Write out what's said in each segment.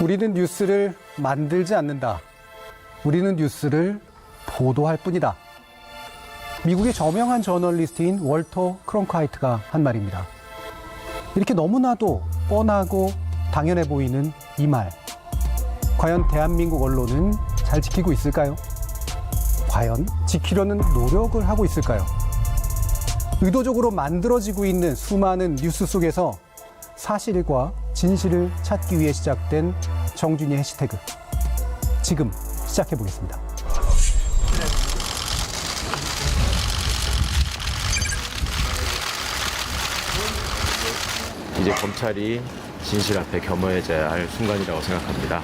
우리는 뉴스를 만들지 않는다. 우리는 뉴스를 보도할 뿐이다. 미국의 저명한 저널리스트인 월터 크롱카이트가 한 말입니다. 이렇게 너무나도 뻔하고 당연해 보이는 이 말. 과연 대한민국 언론은 잘 지키고 있을까요? 과연 지키려는 노력을 하고 있을까요? 의도적으로 만들어지고 있는 수많은 뉴스 속에서 사실과 진실을 찾기 위해 시작된 정준이의 해시태그. 지금 시작해 보겠습니다. 이제 검찰이 진실 앞에 겸허해져야 할 순간이라고 생각합니다.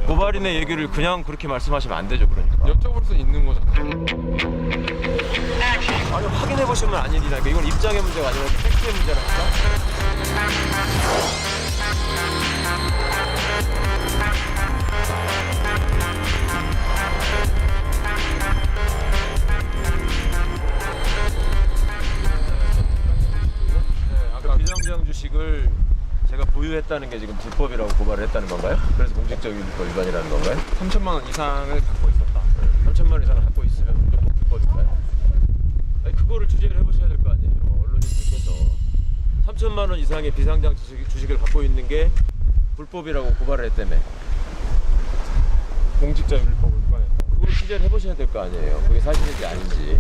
고발인의 얘기를 그냥 그렇게 말씀하시면 안 되죠, 그러니까. 여쭤볼 수 있는 거잖아요. 아니, 확인해 보시면 아니니까. 이건 입장의 문제가 아니라 팩트의 문제라니까. 비상장 주식을 제가 보유했다는 게 지금 불법이라고 고발을 했다는 건가요? 그래서 공직자유인권 위반이라는 건가요? 3천만 원 이상을 갖고 있었다. 3천만 원 이상을 갖고 있으면 무조건 불법인가요? 아니, 그거를 취재를 해보셔야 될 거 아니에요, 언론인들께서. 3천만 원 이상의 비상장 주식을 갖고 있는 게 불법이라고 고발을 했다며. 공직자유인권 위반했다. 그걸 취재를 해보셔야 될 거 아니에요, 그게 사실인지 아닌지.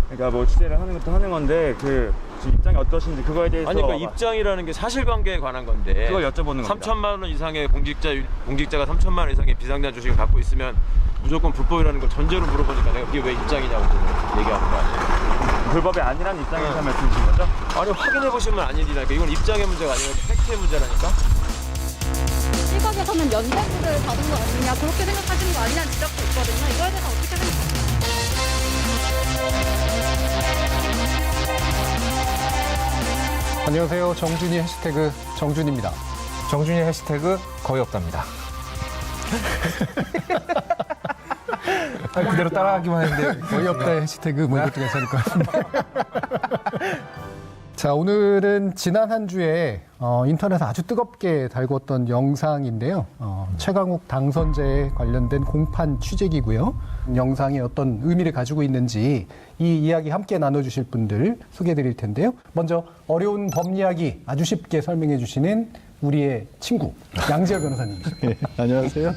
그러니까 뭐 취재를 하는 것도 하는 건데 그 지금 입장이 어떠신지 그거에 대해서 아니, 그러니까 입장이라는 게 사실관계에 관한 건데 그걸 여쭤보는 겁니다. 3천만 원 이상의 공직자가 3천만 원 이상의 비상장 주식을 갖고 있으면 무조건 불법이라는 걸 전제로 물어보니까 내가 그게 왜 입장이냐고 얘기하는 거 아니에요. 불법이 아니라는 입장에서 말씀이신 거죠? 아니, 확인해 보시면 아니니까. 이건 입장의 문제가 아니라 팩트의 문제라니까. 일각에서는 연대부를 받은 거 아니냐, 그렇게 생각하시는 거 아니냐는 지적도 있거든요. 이거에 대해서 어떻게 생각하세요? 안녕하세요. 정준이 해시태그 정준입니다. 정준이 해시태그 거의 없답니다. 그대로 따라하기만 했는데 거의 없다 해시태그 뭐 이것도 괜찮을 것 같은데. 자, 오늘은 지난 한 주에 인터넷에 아주 뜨겁게 달궜던 영상인데요. 최강욱 당선자에 관련된 공판 취재기고요. 영상이 어떤 의미를 가지고 있는지 이 이야기 함께 나눠주실 분들 소개해드릴 텐데요. 먼저 어려운 법 이야기 아주 쉽게 설명해 주시는 우리의 친구 양지열 변호사님이시죠. 네, 안녕하세요.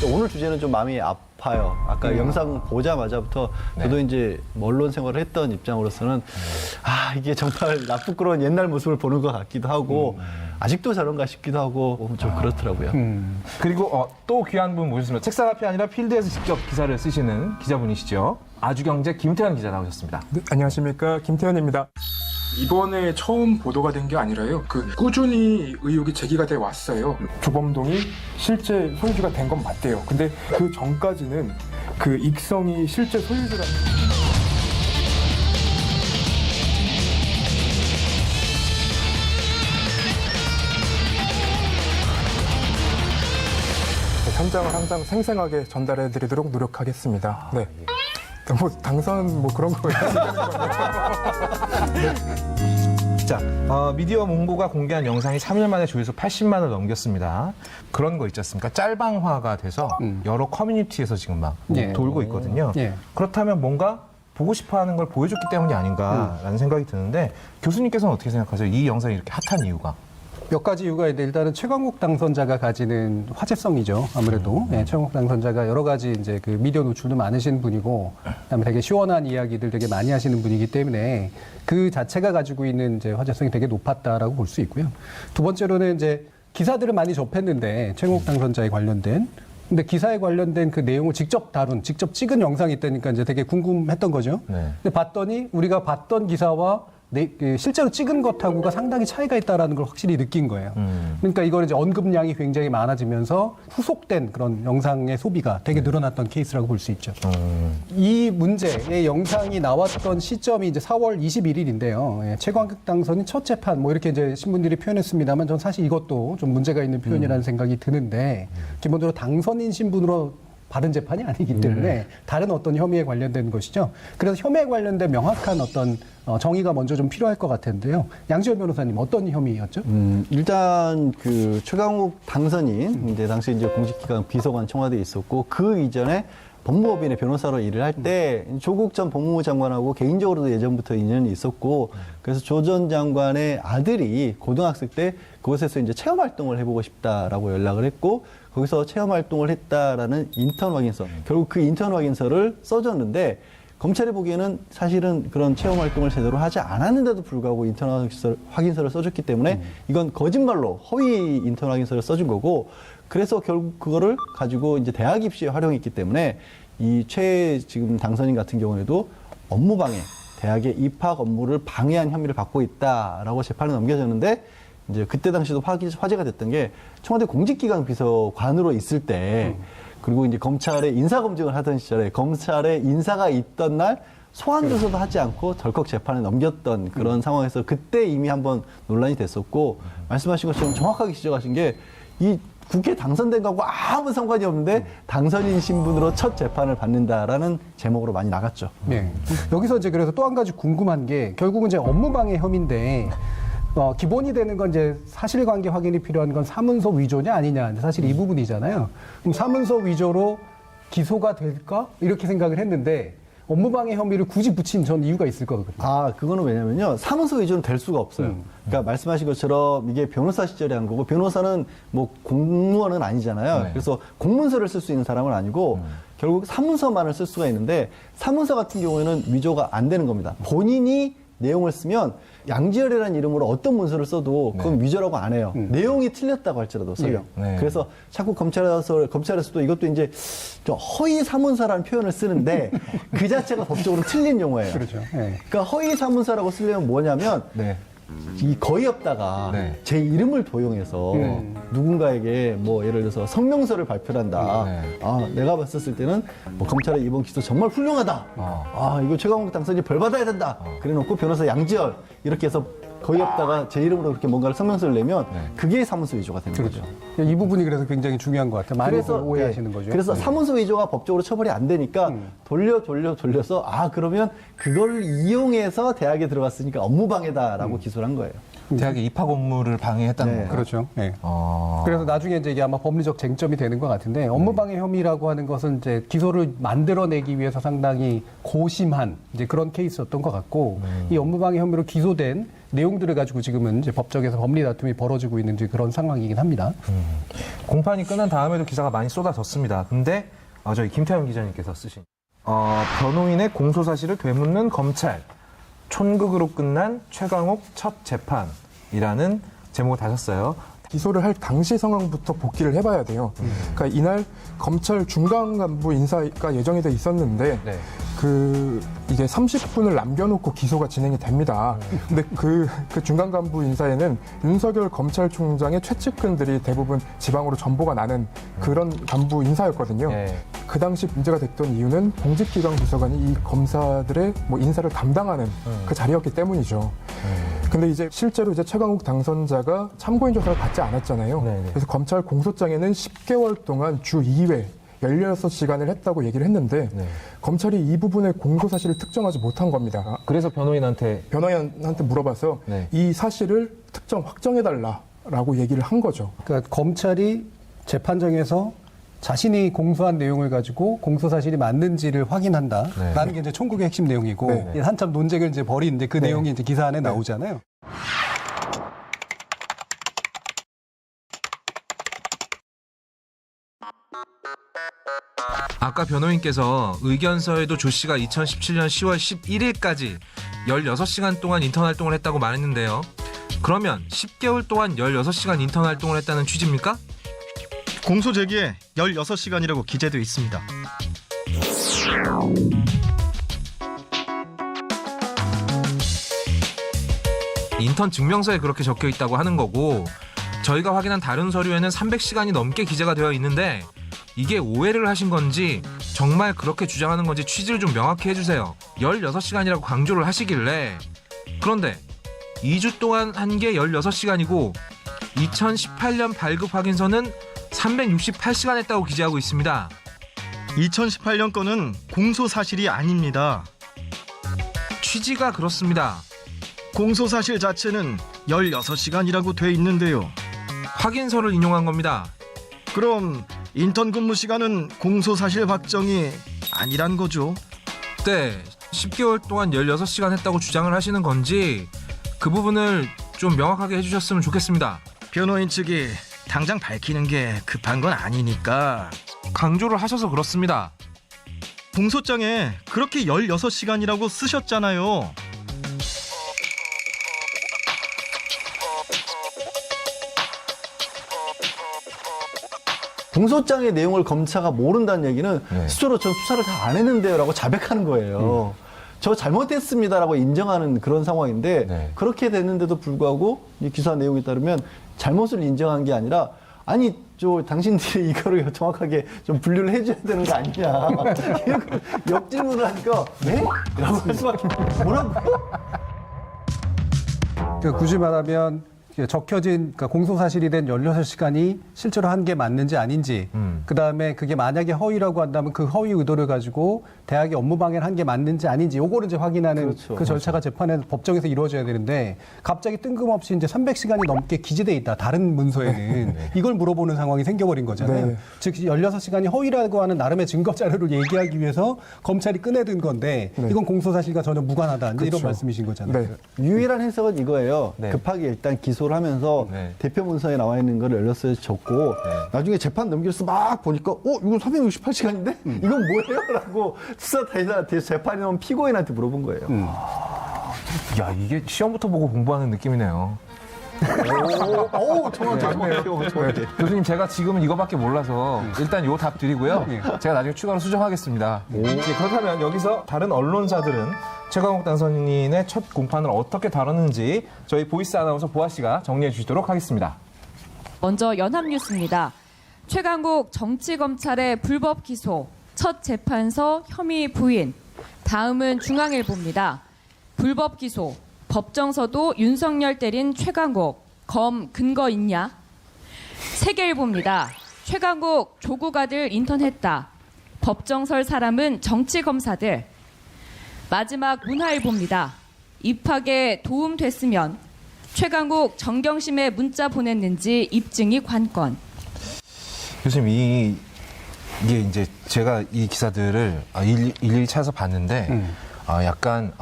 오늘 주제는 좀 마음이 아파요. 아까 영상 보자마자부터 저도 이제 언론 생활을 했던 입장으로서는 이게 정말 나쁘끄러운 옛날 모습을 보는 것 같기도 하고 아직도 저런가 싶기도 하고 좀 그렇더라고요. 그리고 또 귀한 분 모셨습니다. 책상 앞이 아니라 필드에서 직접 기사를 쓰시는 기자분이시죠. 아주경제 김태현 기자 나오셨습니다. 네, 안녕하십니까, 김태현입니다. 이번에 처음 보도가 된 게 아니라요. 꾸준히 의혹이 제기가 돼 왔어요. 조범동이 실제 소유주가 된 건 맞대요. 근데 그 전까지는 그 익성이 실제 소유주라는 현장을 항상 생생하게 전달해 드리도록 노력하겠습니다. 네. 뭐 당선 뭐 그런 거 얘기하는 거예요. 자, 미디어 문고가 공개한 영상이 3일 만에 조회수 80만을 넘겼습니다. 그런 거 있지 않습니까? 짤방화가 돼서 여러 커뮤니티에서 지금 막 예. 돌고 있거든요. 예. 그렇다면 뭔가 보고 싶어 하는 걸 보여줬기 때문이 아닌가라는 생각이 드는데 교수님께서는 어떻게 생각하세요? 이 영상이 이렇게 핫한 이유가? 몇 가지 이유가 있는데 일단은 최강욱 당선자가 가지는 화제성이죠. 아무래도 최강욱 당선자가 여러 가지 이제 그 미디어 노출도 많으신 분이고, 그다음에 되게 시원한 이야기들 되게 많이 하시는 분이기 때문에 그 자체가 가지고 있는 이제 화제성이 되게 높았다라고 볼 수 있고요. 두 번째로는 이제 기사들을 많이 접했는데 최강욱 당선자에 관련된. 근데 기사에 관련된 그 내용을 직접 직접 찍은 영상이 있다니까 이제 되게 궁금했던 거죠. 네. 근데 봤더니 우리가 봤던 기사와 실제로 찍은 것하고가 상당히 차이가 있다라는 걸 확실히 느낀 거예요. 그러니까 이걸 이제 언급량이 굉장히 많아지면서 후속된 그런 영상의 소비가 되게 늘어났던 케이스라고 볼 수 있죠. 이 문제의 영상이 나왔던 시점이 이제 4월 21일인데요. 최광욱 당선인 첫 재판 뭐 이렇게 이제 신문들이 표현했습니다만 전 사실 이것도 좀 문제가 있는 표현이라는 생각이 드는데 기본적으로 당선인 신분으로 바른 재판이 아니기 때문에 다른 어떤 혐의에 관련된 것이죠. 그래서 혐의에 관련된 명확한 어떤 정의가 먼저 좀 필요할 것 같은데요. 양지열 변호사님 어떤 혐의였죠? 일단 그 최강욱 당선인 이제 당시 이제 공직기강 비서관 청와대에 있었고 그 이전에 법무법인의 변호사로 일을 할 때 조국 전 법무부 장관하고 개인적으로도 예전부터 인연이 있었고 그래서 조 전 장관의 아들이 고등학생 때 그곳에서 이제 체험 활동을 해보고 싶다라고 연락을 했고 거기서 체험 활동을 했다라는 인턴 확인서 결국 그 인턴 확인서를 써줬는데 검찰이 보기에는 사실은 그런 체험 활동을 제대로 하지 않았는데도 불구하고 인턴 확인서를 써줬기 때문에 이건 거짓말로 허위 인턴 확인서를 써준 거고 그래서 결국 그거를 가지고 이제 대학 입시에 활용했기 때문에 이 최 지금 당선인 같은 경우에도 업무방해, 대학의 입학 업무를 방해한 혐의를 받고 있다라고 재판에 넘겨졌는데 이제 그때 당시도 화제가 됐던 게 청와대 공직기강 비서관으로 있을 때 그리고 이제 검찰에 인사검증을 하던 시절에 검찰에 인사가 있던 날 소환 조사도 하지 않고 덜컥 재판에 넘겼던 그런 상황에서 그때 이미 한번 논란이 됐었고 말씀하신 것처럼 정확하게 지적하신 게 이 국회 당선된 거하고 아무 상관이 없는데 당선인 신분으로 첫 재판을 받는다라는 제목으로 많이 나갔죠. 네. 여기서 이제 그래서 또 한 가지 궁금한 게 결국은 이제 업무방해 혐의인데 기본이 되는 건 이제 사실관계 확인이 필요한 건 사문서 위조냐 아니냐. 사실 이 부분이잖아요. 그럼 사문서 위조로 기소가 될까? 이렇게 생각을 했는데 업무방해 혐의를 굳이 붙인 전 이유가 있을 거거든요. 아, 그거는 왜냐면요. 사문서 위조는 될 수가 없어요. 그러니까 말씀하신 것처럼 이게 변호사 시절에 한 거고 변호사는 뭐 공무원은 아니잖아요. 네. 그래서 공문서를 쓸 수 있는 사람은 아니고 결국 사문서만을 쓸 수가 있는데 사문서 같은 경우에는 위조가 안 되는 겁니다. 본인이 내용을 쓰면 양지열이라는 이름으로 어떤 문서를 써도 그건 위조라고 안 해요. 내용이 틀렸다고 할지라도 설령. 네. 그래서 자꾸 검찰에서도 이것도 이제 좀 허위 사문서라는 표현을 쓰는데 그 자체가 법적으로 틀린 용어예요. 그렇죠. 네. 그러니까 허위 사문서라고 쓰려면 뭐냐면 네. 이 거의 없다가 네. 제 이름을 도용해서 누군가에게 뭐 예를 들어서 성명서를 발표한다. 네. 아, 내가 봤었을 때는 뭐 검찰의 이번 기소 정말 훌륭하다. 아, 이거 최강욱 당선인 벌 받아야 된다. 그래놓고 변호사 양지열 이렇게 해서 거의 없다가 제 이름으로 그렇게 뭔가를 성명서를 내면 그게 사문서 위조가 되는 거죠. 이 부분이 그래서 굉장히 중요한 것 같아요. 많이 오해하시는 거죠. 그래서 사문서 위조가 법적으로 처벌이 안 되니까 돌려서 아 그러면 그걸 이용해서 대학에 들어갔으니까 업무방해다라고 기소를 한 거예요. 대학의 입학 업무를 방해했다는 네. 건가요? 그렇죠. 네. 그래서 나중에 이제 이게 아마 법리적 쟁점이 되는 것 같은데 업무방해 혐의라고 하는 것은 이제 기소를 만들어내기 위해서 상당히 고심한 이제 그런 케이스였던 것 같고 이 업무방해 혐의로 기소된 내용들을 가지고 지금은 이제 법정에서 법리 다툼이 벌어지고 있는 그런 상황이긴 합니다. 공판이 끝난 다음에도 기사가 많이 쏟아졌습니다. 근데 저희 김태현 기자님께서 쓰신 변호인의 공소 사실을 되묻는 검찰 촌극으로 끝난 최강욱 첫 재판이라는 제목을 다셨어요. 기소를 할 당시 상황부터 복기를 해봐야 돼요. 그러니까 이날 검찰 중간 간부 인사가 예정이 돼 있었는데 네. 이게 30분을 남겨놓고 기소가 진행이 됩니다. 근데 그 중간 간부 인사에는 윤석열 검찰총장의 최측근들이 대부분 지방으로 전보가 나는 그런 간부 인사였거든요. 네. 그 당시 문제가 됐던 이유는 공직기강 비서관이 이 검사들의 뭐 인사를 담당하는 그 자리였기 때문이죠. 근데 이제 실제로 이제 최강욱 당선자가 참고인 조사를 받지 않았잖아요. 네네. 그래서 검찰 공소장에는 10개월 동안 주 2회 16시간을 했다고 얘기를 했는데 검찰이 이 부분의 공소 사실을 특정하지 못한 겁니다. 그래서 변호인한테 물어봐서 이 사실을 확정해달라라고 얘기를 한 거죠. 그러니까 검찰이 재판정에서 자신이 공소한 내용을 가지고 공소 사실이 맞는지를 확인한다라는 게 이제 총국의 핵심 내용이고 한참 논쟁을 이제 벌인 이제 그 내용이 이제 기사 안에 나오잖아요. 아까 변호인께서 의견서에도 조 씨가 2017년 10월 11일까지 16시간 동안 인턴 활동을 했다고 말했는데요. 그러면 10개월 동안 16시간 인턴 활동을 했다는 취지입니까? 공소 제기에 16시간이라고 기재되어 있습니다. 인턴 증명서에 그렇게 적혀 있다고 하는 거고 저희가 확인한 다른 서류에는 300시간이 넘게 기재가 되어 있는데 이게 오해를 하신 건지 정말 그렇게 주장하는 건지 취지를 좀 명확히 해주세요. 16시간이라고 강조를 하시길래 그런데 2주 동안 한 게 16시간이고 2018년 발급 확인서는 368시간 했다고 기재하고 있습니다. 2018년 거는 공소 사실이 아닙니다. 취지가 그렇습니다. 공소 사실 자체는 16시간이라고 돼 있는데요. 확인서를 인용한 겁니다. 그럼 인턴 근무 시간은 공소 사실 확정이 아니란 거죠. 네, 10개월 동안 16시간 했다고 주장을 하시는 건지 그 부분을 좀 명확하게 해주셨으면 좋겠습니다. 변호인 측이 당장 밝히는 게 급한 건 아니니까 강조를 하셔서 그렇습니다. 공소장에 그렇게 16시간이라고 쓰셨잖아요. 공소장의 내용을 검사가 모른다는 얘기는 스스로 전 수사를 다 안 했는데요라고 자백하는 거예요. 저 잘못했습니다라고 인정하는 그런 상황인데 그렇게 됐는데도 불구하고 이 기사 내용에 따르면 잘못을 인정한 게 아니라 아니 저 당신들이 이거를 정확하게 좀 분류를 해줘야 되는 거 아니냐 이런 역질문을 하니까 네? 라고 할 수밖에 뭐라고? 그러니까 굳이 말하면 적혀진 그러니까 공소사실이 된 16시간이 실제로 한 게 맞는지 아닌지 그다음에 그게 만약에 허위라고 한다면 그 허위 의도를 가지고 대학이 업무 방해를 한 게 맞는지 아닌지 요거를 이제 확인하는 그렇죠. 그 절차가 재판에서 법정에서 이루어져야 되는데 갑자기 뜬금없이 이제 300시간이 넘게 기재돼 있다. 다른 문서에는 이걸 물어보는 상황이 생겨버린 거잖아요. 네. 즉 16시간이 허위라고 하는 나름의 증거 자료를 얘기하기 위해서 검찰이 꺼내든 건데 이건 공소사실과 전혀 무관하다. 이제 이런 말씀이신 거잖아요. 유일한 해석은 이거예요. 급하게 일단 기소를 하면서 대표 문서에 나와 있는 걸 16시간에 적고 나중에 재판 넘겨서 막 보니까 이건 368시간인데? 이건 뭐예요? 라고 수사단에서 재판이면 피고인한테 물어본 거예요. 야, 이게 시험부터 보고 공부하는 느낌이네요. 오, 정확해요. 교수님, 제가 지금은 이거밖에 몰라서 일단 요 답 드리고요. 제가 나중에 추가로 수정하겠습니다. 그렇다면 여기서 다른 언론사들은 최강욱 당선인의 첫 공판을 어떻게 다뤘는지 저희 보이스 아나운서 보아 씨가 정리해 주시도록 하겠습니다. 먼저 연합뉴스입니다. 최강욱 정치검찰의 불법 기소, 첫 재판서 혐의 부인. 다음은 중앙일보입니다. 불법 기소, 법정서도 윤석열 때린 최강욱, 검 근거 있냐? 세계일보입니다. 최강욱 조국 아들 인턴했다. 법정설 사람은 정치검사들. 마지막 문화일보입니다. 입학에 도움됐으면 최강욱 정경심에 문자 보냈는지 입증이 관건. 교수님, 이게 이제 제가 이 기사들을 일일이 찾아서 봤는데 약간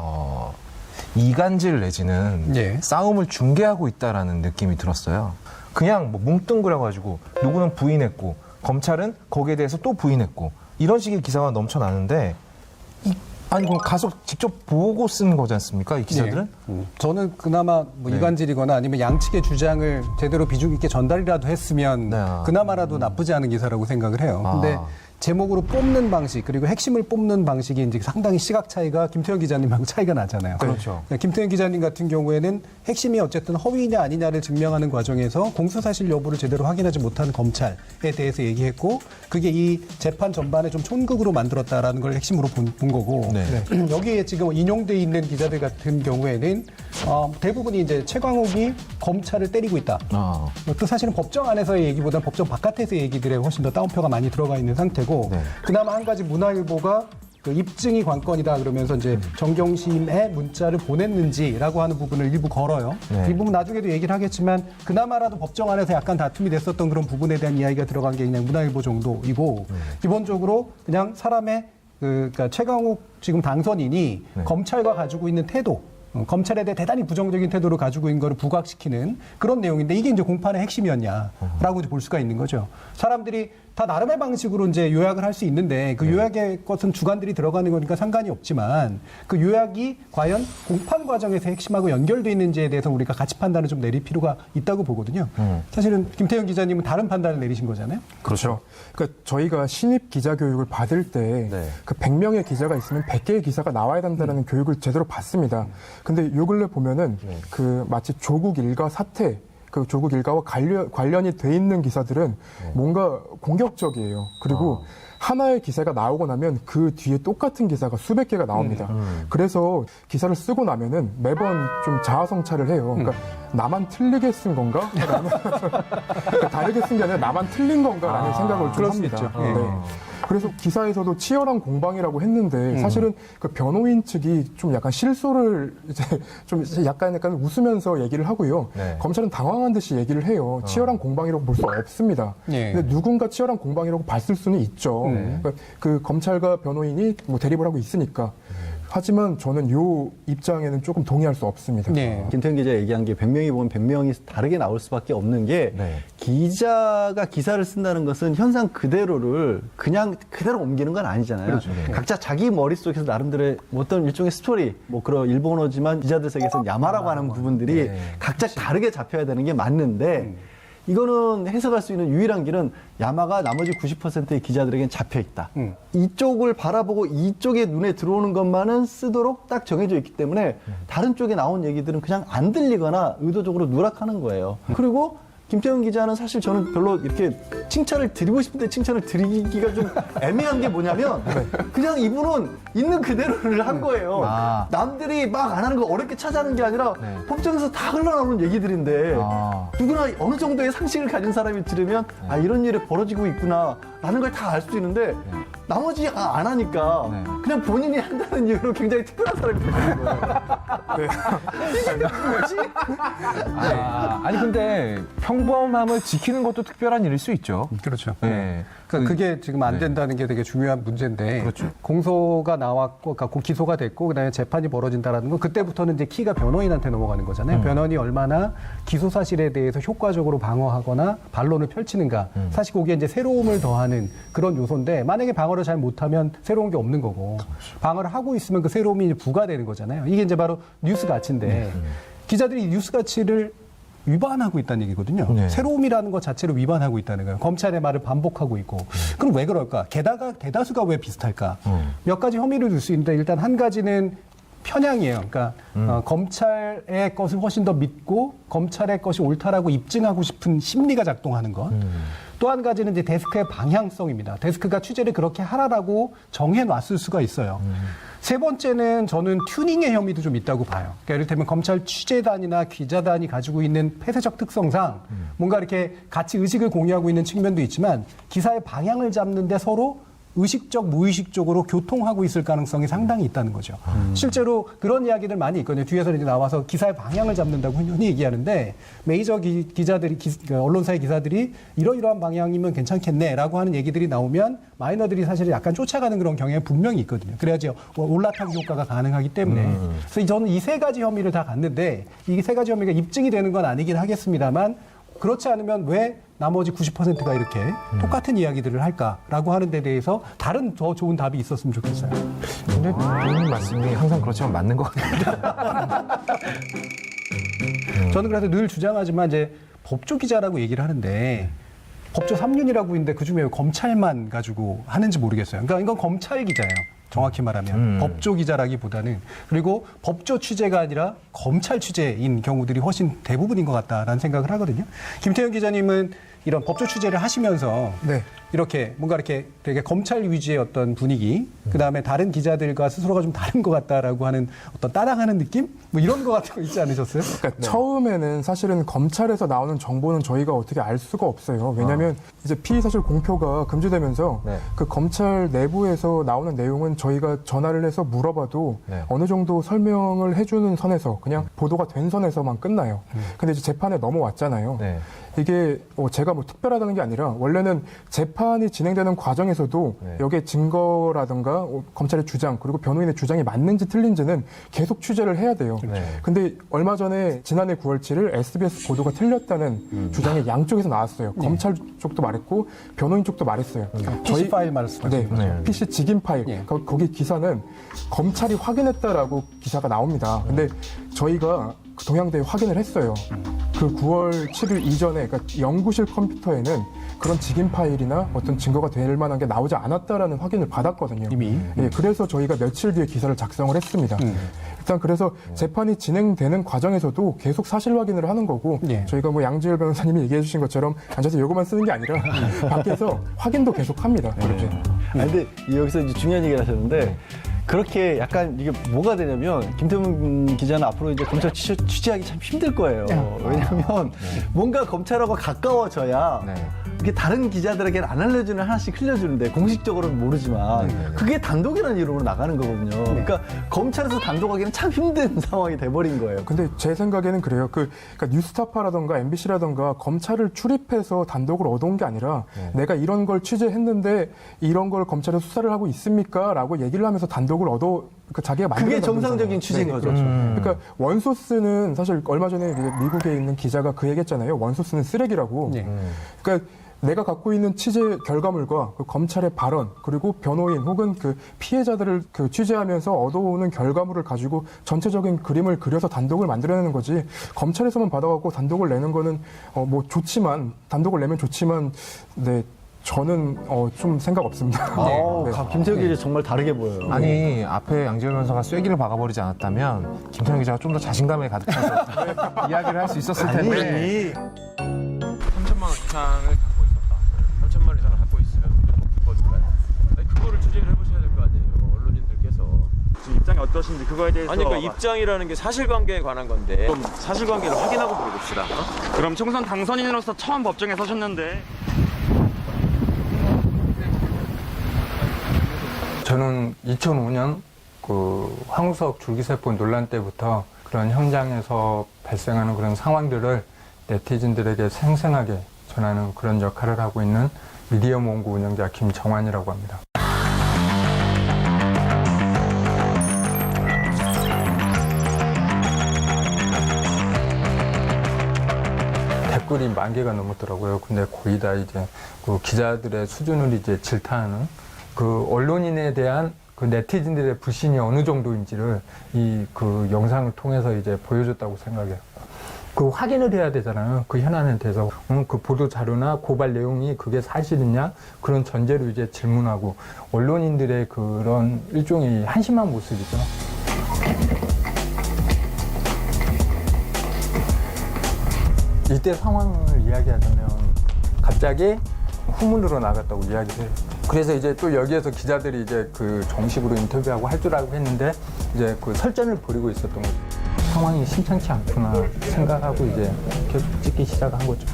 이간질 내지는 싸움을 중계하고 있다라는 느낌이 들었어요. 그냥 뭐 뭉뚱그려가지고 누구는 부인했고 검찰은 거기에 대해서 또 부인했고 이런 식의 기사가 넘쳐나는데 아니 그럼 가서 직접 보고 쓴 거지 않습니까? 이 기자들은? 저는 그나마 뭐 이간질이거나 아니면 양측의 주장을 제대로 비중 있게 전달이라도 했으면 그나마라도 나쁘지 않은 기사라고 생각을 해요. 근데 제목으로 뽑는 방식 그리고 핵심을 뽑는 방식이 이제 상당히 시각 차이가 김태현 기자님하고 차이가 나잖아요. 그렇죠. 김태현 기자님 같은 경우에는 핵심이 어쨌든 허위냐 아니냐를 증명하는 과정에서 공소사실 여부를 제대로 확인하지 못하는 검찰에 대해서 얘기했고 그게 이 재판 전반에 좀 촌극으로 만들었다라는 걸 핵심으로 본 거고 여기에 지금 인용돼 있는 기자들 같은 경우에는 대부분이 이제 최강욱이 검찰을 때리고 있다. 또 사실은 법정 안에서의 얘기보다는 법정 바깥에서의 얘기들에 훨씬 더 따옴표가 많이 들어가 있는 상태고 그나마 한 가지 문화일보가 그 입증이 관건이다 그러면서 이제 정경심에 문자를 보냈는지라고 하는 부분을 일부 걸어요. 이 부분 나중에도 얘기를 하겠지만 그나마라도 법정 안에서 약간 다툼이 됐었던 그런 부분에 대한 이야기가 들어간 게 그냥 문화일보 정도이고 기본적으로 그냥 사람의 그러니까 최강욱 지금 당선인이 검찰과 가지고 있는 태도 검찰에 대해 대단히 부정적인 태도를 가지고 있는 것을 부각시키는 그런 내용인데 이게 이제 공판의 핵심이었냐라고 볼 수가 있는 거죠. 사람들이 다 나름의 방식으로 이제 요약을 할 수 있는데 그 요약의 것은 주관들이 들어가는 거니까 상관이 없지만 그 요약이 과연 공판 과정에서 핵심하고 연결돼 있는지에 대해서 우리가 가치 판단을 좀 내릴 필요가 있다고 보거든요. 사실은 김태현 기자님은 다른 판단을 내리신 거잖아요. 그렇죠. 그러니까 저희가 신입 기자 교육을 받을 때 그 100명의 기자가 있으면 100개의 기사가 나와야 된다는 교육을 제대로 받습니다. 근데 요 근래 보면은 그 마치 조국 일가 사태, 그 조국 일가와 관련이 돼 있는 기사들은 뭔가 공격적이에요. 그리고 하나의 기사가 나오고 나면 그 뒤에 똑같은 기사가 수백 개가 나옵니다. 그래서 기사를 쓰고 나면은 매번 좀 자아성찰을 해요. 그러니까 나만 틀리게 쓴 건가? 그러니까 다르게 쓴 게 아니라 나만 틀린 건가라는 생각을 좀 그럴 수 합니다. 있죠. 네. 그래서 기사에서도 치열한 공방이라고 했는데 사실은 그 변호인 측이 좀 약간 실소를 이제 좀 약간 웃으면서 얘기를 하고요. 네. 검찰은 당황한 듯이 얘기를 해요. 치열한 공방이라고 볼 수 없습니다. 예. 근데 누군가 치열한 공방이라고 봤을 수는 있죠. 그러니까 그 검찰과 변호인이 뭐 대립을 하고 있으니까. 하지만 저는 요 입장에는 조금 동의할 수 없습니다. 네. 김태현 기자 얘기한 게 100명이 보면 100명이 다르게 나올 수밖에 없는 게 네. 기자가 기사를 쓴다는 것은 현상 그대로를 그냥 그대로 옮기는 건 아니잖아요. 그렇죠. 각자 자기 머릿속에서 나름대로의 어떤 일종의 스토리, 뭐 그런 일본어지만 기자들 세계에서는 야마라고 하는 부분들이 각자 다르게 잡혀야 되는 게 맞는데 이거는 해석할 수 있는 유일한 길은 야마가 나머지 90%의 기자들에겐 잡혀 있다. 이쪽을 바라보고 이쪽에 눈에 들어오는 것만은 쓰도록 딱 정해져 있기 때문에 다른 쪽에 나온 얘기들은 그냥 안 들리거나 의도적으로 누락하는 거예요. 그리고 김태훈 기자는 사실 저는 별로 이렇게 칭찬을 드리고 싶은데 칭찬을 드리기가 좀 애매한 게 뭐냐면 그냥 이분은 있는 그대로를 한 거예요. 남들이 막 안 하는 거 어렵게 찾아하는 게 아니라 법정에서 다 흘러나오는 얘기들인데 누구나 어느 정도의 상식을 가진 사람이 들으면 아 이런 일이 벌어지고 있구나 라는 걸 다 알 수 있는데 나머지 안 하니까 그냥 본인이 한다는 이유로 굉장히 특별한 사람이 되는 거예요. 뭐지? 아니 근데 평범함을 지키는 것도 특별한 일일 수 있죠. 그렇죠. 네. 그러니까 그게 지금 안 된다는 게 되게 중요한 문제인데 그렇죠. 공소가 나왔고 그러니까 기소가 됐고 그다음에 재판이 벌어진다라는 건 그때부터는 이제 키가 변호인한테 넘어가는 거잖아요. 변호인이 얼마나 기소 사실에 대해서 효과적으로 방어하거나 반론을 펼치는가. 사실 거기에 이제 새로움을 더하는 그런 요소인데 만약에 방어를 잘 못하면 새로운 게 없는 거고 방어를 하고 있으면 그 새로움이 이제 부과되는 거잖아요. 이게 이제 바로 뉴스 가치인데 기자들이 뉴스 가치를 위반하고 있다는 얘기거든요. 네. 새로움이라는 것 자체를 위반하고 있다는 거예요. 검찰의 말을 반복하고 있고. 그럼 왜 그럴까? 게다가 대다수가 왜 비슷할까? 몇 가지 혐의를 들 수 있는데 일단 한 가지는 편향이에요. 그러니까 검찰의 것을 훨씬 더 믿고 검찰의 것이 옳다라고 입증하고 싶은 심리가 작동하는 것. 또 한 가지는 이제 데스크의 방향성입니다. 데스크가 취재를 그렇게 하라라고 정해놨을 수가 있어요. 세 번째는 저는 튜닝의 혐의도 좀 있다고 봐요. 그러니까 이를테면 검찰 취재단이나 기자단이 가지고 있는 폐쇄적 특성상 뭔가 이렇게 같이 의식을 공유하고 있는 측면도 있지만 기사의 방향을 잡는데 서로 의식적, 무의식적으로 교통하고 있을 가능성이 상당히 있다는 거죠. 실제로 그런 이야기들 많이 있거든요. 뒤에서 이제 나와서 기사의 방향을 잡는다고 흔히 얘기하는데 메이저 기자들이, 언론사의 기사들이 이러이러한 방향이면 괜찮겠네라고 하는 얘기들이 나오면 마이너들이 사실 약간 쫓아가는 그런 경향이 분명히 있거든요. 그래야지 올라타기 효과가 가능하기 때문에. 그래서 저는 이 세 가지 혐의를 다 갔는데 이 세 가지 혐의가 입증이 되는 건 아니긴 하겠습니다만 그렇지 않으면 왜 나머지 90%가 이렇게 똑같은 이야기들을 할까라고 하는 데 대해서 다른 더 좋은 답이 있었으면 좋겠어요. 근데 본인 말씀이 항상 그렇지만 맞는 것 같아요. 저는 그래서 늘 주장하지만 이제 법조 기자라고 얘기를 하는데 법조 3륜이라고 있는데 그중에 왜 검찰만 가지고 하는지 모르겠어요. 그러니까 이건 검찰 기자예요. 정확히 말하면 법조 기자라기보다는 그리고 법조 취재가 아니라 검찰 취재인 경우들이 훨씬 대부분인 것 같다라는 생각을 하거든요. 김태현 기자님은 이런 법조 취재를 하시면서 이렇게 뭔가 이렇게 되게 검찰 위주의 어떤 분위기, 그 다음에 다른 기자들과 스스로가 좀 다른 것 같다라고 하는 어떤 따라가는 느낌? 뭐 이런 거 같은 거 있지 않으셨어요? 그러니까 처음에는 사실은 검찰에서 나오는 정보는 저희가 어떻게 알 수가 없어요. 왜냐하면 이제 피의사실 공표가 금지되면서 그 검찰 내부에서 나오는 내용은 저희가 전화를 해서 물어봐도 어느 정도 설명을 해주는 선에서 그냥 보도가 된 선에서만 끝나요. 근데 이제 재판에 넘어왔잖아요. 이게 제가 뭐 특별하다는 게 아니라 원래는 재판이 진행되는 과정에서도 여기에 증거라든가 검찰의 주장 그리고 변호인의 주장이 맞는지 틀린지는 계속 취재를 해야 돼요. 근데 얼마 전에 지난해 9월 7일 SBS 보도가 틀렸다는 주장이 양쪽에서 나왔어요. 검찰 쪽도 말했고 변호인 쪽도 말했어요. PC 파일 말씀하시는 PC 직인 파일. 거기 기사는 검찰이 확인했다라고 기사가 나옵니다. 근데 저희가 동양대에 확인을 했어요. 그 9월 7일 이전에 그러니까 연구실 컴퓨터에는 그런 직인 파일이나 어떤 증거가 될 만한 게 나오지 않았다라는 확인을 받았거든요. 이미. 예, 그래서 저희가 며칠 뒤에 기사를 작성을 했습니다. 일단 그래서 재판이 진행되는 과정에서도 계속 사실 확인을 하는 거고 예. 저희가 뭐 양지열 변호사님이 얘기해 주신 것처럼 앉아서 요거만 쓰는 게 아니라 밖에서 확인도 계속 합니다. 그렇게. 근데 여기서 이제 중요한 얘기를 하셨는데 그렇게 약간 이게 뭐가 되냐면 김태훈 기자는 앞으로 이제 검찰 취재하기 참 힘들 거예요. 왜냐하면 뭔가 검찰하고 가까워져야 이게 다른 기자들에게는 안 알려주는 하나씩 흘려주는데 공식적으로는 모르지만 그게 단독이라는 이름으로 나가는 거거든요. 그러니까 검찰에서 단독하기는 참 힘든 상황이 돼버린 거예요. 근데 제 생각에는 그래요. 그러니까 뉴스타파라던가 MBC라던가 검찰을 출입해서 단독을 얻어온 게 아니라 내가 이런 걸 취재했는데 이런 걸 검찰에 수사를 하고 있습니까? 라고 얘기를 하면서 단독을 자기가 만든 그게 정상적인 취재인 거죠. 그렇죠. 그러니까 원소스는 사실 얼마 전에 미국에 있는 기자가 그 얘기했잖아요. 원소스는 쓰레기라고. 그러니까 내가 갖고 있는 취재 결과물과 그 검찰의 발언 그리고 변호인 혹은 그 피해자들을 그 취재하면서 얻어오는 결과물을 가지고 전체적인 그림을 그려서 단독을 만들어내는 거지 검찰에서만 받아갖고 단독을 내는 거는 뭐 좋지만 단독을 내면 좋지만 네 저는 좀 생각 없습니다. 김태훈 기자 정말 다르게 보여요. 아니 앞에 양지열 변호사가 쐐기를 박아버리지 않았다면 김태형 기자가 좀 더 자신감에 가득 차서 이야기를 할 수 있었을 텐데 3천만 원 이상을 갖고 있었다. 3천만 원 이상을 갖고 있으면 무조건 불법일까요? 아니, 그거를 취재를 해보셔야 될 거 아니에요, 언론인들께서. 지금 입장이 어떠신지 그거에 대해서 아니, 그러니까 입장이라는 게 사실관계에 관한 건데 좀 사실관계를 확인하고 물어봅시다. 그럼 총선 당선인으로서 처음 법정에 서셨는데 저는 2005년 그 황우석 줄기세포 논란 때부터 그런 현장에서 발생하는 그런 상황들을 네티즌들에게 생생하게 전하는 그런 역할을 하고 있는 미디어 몽구 운영자 김정환이라고 합니다. 댓글이 10,000개가 넘었더라고요. 근데 거의 다 이제 그 기자들의 수준을 이제 질타하는 그 언론인에 대한 그 네티즌들의 불신이 어느 정도인지를 이 그 영상을 통해서 이제 보여줬다고 생각해요. 그 확인을 해야 되잖아요. 그 현안에 대해서 그 보도 자료나 고발 내용이 그게 사실이냐 그런 전제로 이제 질문하고 언론인들의 그런 일종의 한심한 모습이죠. 이때 상황을 이야기하자면 갑자기 후문으로 나갔다고 이야기를 해요. 그래서 이제 또 여기에서 기자들이 이제 그 정식으로 인터뷰하고 할 줄 알고 했는데 이제 그 설전을 벌이고 있었던 거죠. 상황이 심상치 않구나 생각하고 이제 계속 찍기 시작한 거죠.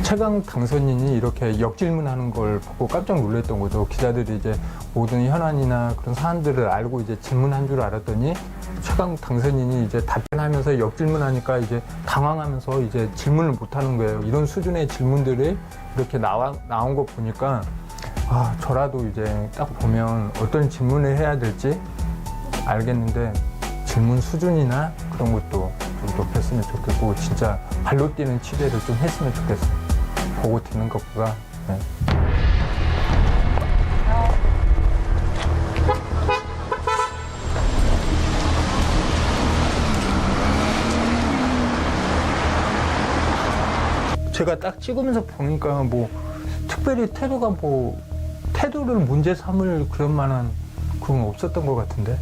최강 당선인이 이렇게 역질문하는 걸 보고 깜짝 놀랐던 거죠. 기자들이 이제 모든 현안이나 그런 사안들을 알고 이제 질문한 줄 알았더니 최강 당선인이 이제 답변하면서 역질문하니까 이제 당황하면서 이제 질문을 못 하는 거예요. 이런 수준의 질문들이 이렇게 나온 거 보니까 아, 저라도 이제 딱 보면 어떤 질문을 해야 될지 알겠는데 질문 수준이나 그런 것도 좀 높였으면 좋겠고 진짜 발로 뛰는 취재를 좀 했으면 좋겠어요. 보고 듣는 것보다. 네. 제가 딱 찍으면서 보니까 뭐 특별히 태도를 문제 삼을 그런 만한 그건 없었던 것 같은데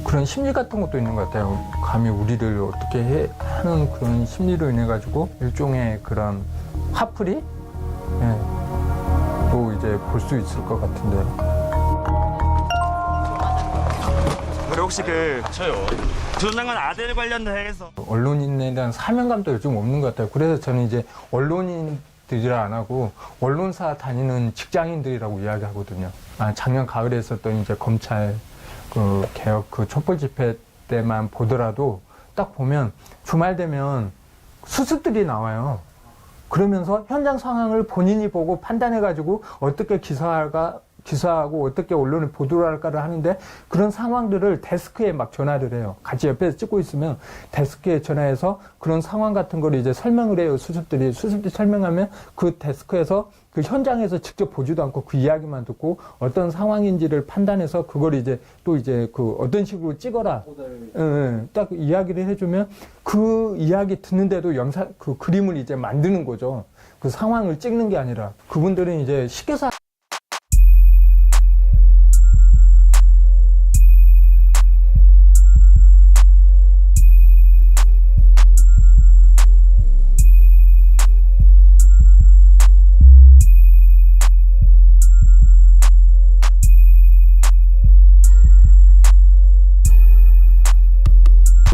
그런 심리 같은 것도 있는 것 같아요. 감히 우리를 어떻게 하는 그런 심리로 인해 가지고 일종의 그런 화풀이 또 이제 볼 수 있을 것 같은데. 그리고 혹시 조장관 아들 관련해서 언론인에 대한 사명감도 요즘 없는 것 같아요. 그래서 저는 이제 언론인들이라 안 하고 언론사 다니는 직장인들이라고 이야기하거든요. 작년 가을에 있었던 이제 검찰 그 개혁 그 촛불 집회 때만 보더라도 딱 보면 주말 되면 수습들이 나와요. 그러면서 현장 상황을 본인이 보고 판단해가지고 어떻게 기사하고 어떻게 언론에 보도를 할까를 하는데 그런 상황들을 데스크에 막 전화를 해요. 같이 옆에서 찍고 있으면 데스크에 전화해서 그런 상황 같은 걸 이제 설명을 해요. 수습들이 설명하면 그 데스크에서 그 현장에서 직접 보지도 않고 그 이야기만 듣고 어떤 상황인지를 판단해서 그걸 이제 또 이제 그 어떤 식으로 찍어라. 딱 이야기를 해주면 그 이야기 듣는데도 영상 그 그림을 이제 만드는 거죠. 그 상황을 찍는 게 아니라 그분들은 이제 쉽게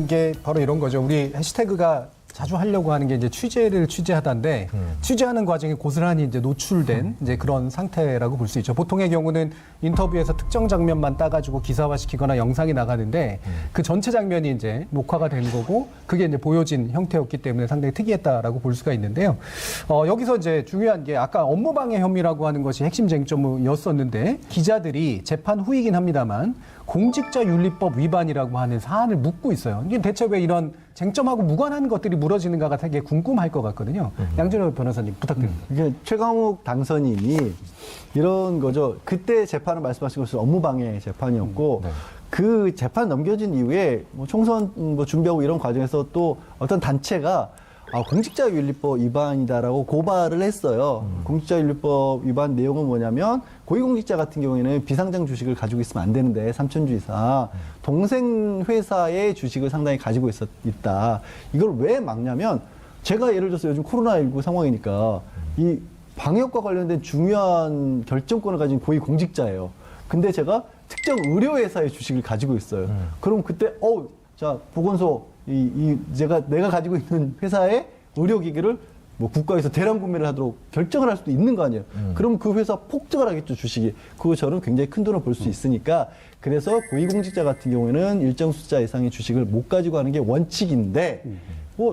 이게 바로 이런 거죠. 우리 해시태그가 자주 하려고 하는 게 이제 취재를 취재하다인데 취재하는 과정에 고스란히 이제 노출된 이제 그런 상태라고 볼 수 있죠. 보통의 경우는 인터뷰에서 특정 장면만 따가지고 기사화시키거나 영상이 나가는데 그 전체 장면이 이제 녹화가 된 거고 그게 이제 보여진 형태였기 때문에 상당히 특이했다라고 볼 수가 있는데요. 여기서 이제 중요한 게 아까 업무방해 혐의라고 하는 것이 핵심 쟁점이었었는데 기자들이 재판 후이긴 합니다만 공직자윤리법 위반이라고 하는 사안을 묻고 있어요. 이게 대체 왜 이런 쟁점하고 무관한 것들이 물어지는가가 되게 궁금할 것 같거든요. 양준호 변호사님 부탁드립니다. 이게 최강욱 당선인이 이런 거죠. 그때 재판을 말씀하신 것은 업무방해 재판이었고 그 재판 넘겨진 이후에 뭐 총선 뭐 준비하고 이런 과정에서 또 어떤 단체가 공직자윤리법 위반이다라고 고발을 했어요. 공직자윤리법 위반 내용은 뭐냐면 고위공직자 같은 경우에는 비상장 주식을 가지고 있으면 안 되는데 삼천주 이상 동생 회사의 주식을 상당히 가지고 있다. 이걸 왜 막냐면 제가 예를 들어서 요즘 코로나19 상황이니까 이 방역과 관련된 중요한 결정권을 가진 고위공직자예요. 근데 제가 특정 의료회사의 주식을 가지고 있어요. 그럼 그때 자 보건소 내가 가지고 있는 회사의 의료기기를 뭐 국가에서 대량 구매를 하도록 결정을 할 수도 있는 거 아니에요. 그럼 그 회사 폭증을 하겠죠, 주식이. 그거 저는 굉장히 큰 돈을 벌 수 있으니까. 그래서 고위공직자 같은 경우에는 일정 숫자 이상의 주식을 못 가지고 하는 게 원칙인데,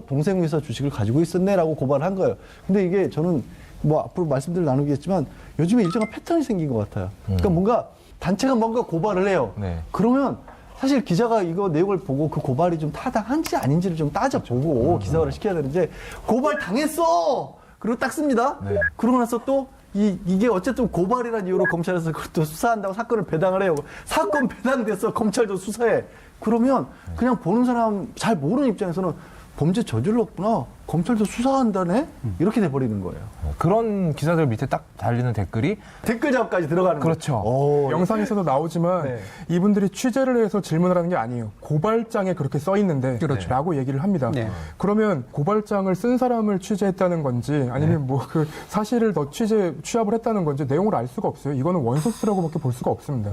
동생 회사 주식을 가지고 있었네라고 고발을 한 거예요. 근데 이게 저는 뭐 앞으로 말씀들 나누겠지만 요즘에 일정한 패턴이 생긴 것 같아요. 그러니까 뭔가 단체가 뭔가 고발을 해요. 그러면 사실 기자가 이거 내용을 보고 그 고발이 좀 타당한지 아닌지를 좀 따져보고 기사화를 시켜야 되는데 고발 당했어! 그리고 딱 씁니다. 그러고 나서 또 이게 어쨌든 고발이라는 이유로 검찰에서 그것도 수사한다고 사건을 배당을 해요. 사건 배당돼서 검찰도 수사해. 그러면 그냥 보는 사람 잘 모르는 입장에서는 범죄 저질렀구나. 검찰도 수사한다네? 이렇게 돼버리는 거예요. 그런 기사들 밑에 딱 달리는 댓글이 댓글 작업까지 들어가는 거예요. 그렇죠. 영상에서도 나오지만 이분들이 취재를 해서 질문을 하는 게 아니에요. 고발장에 그렇게 써 있는데 라고 얘기를 합니다. 그러면 고발장을 쓴 사람을 취재했다는 건지 아니면 뭐 그 사실을 더 취합을 했다는 건지 내용을 알 수가 없어요. 이거는 원소스라고밖에 볼 수가 없습니다.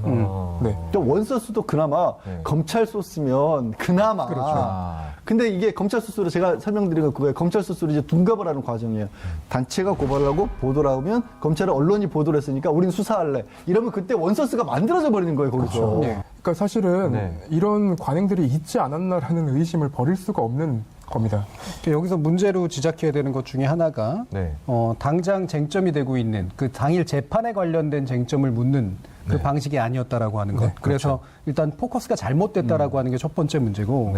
원소스도 그나마 검찰 소스면 그나마. 그렇죠. 근데 이게 검찰 소스로 제가 설명드린 건 그거예요. 검찰 소스로 이제 둔갑을 하는 과정이에요. 단체가 고발을 하고 보도를 하면 검찰은 언론이 보도를 했으니까 우린 수사할래. 이러면 그때 원소스가 만들어져 버리는 거예요, 거기서. 그렇죠. 그러니까 사실은 이런 관행들이 있지 않았나라는 의심을 버릴 수가 없는 겁니다. 여기서 문제로 지적해야 되는 것 중에 하나가 당장 쟁점이 되고 있는 그 당일 재판에 관련된 쟁점을 묻는 그 방식이 아니었다라고 하는 것. 그래서 일단 포커스가 잘못됐다라고 하는 게 첫 번째 문제고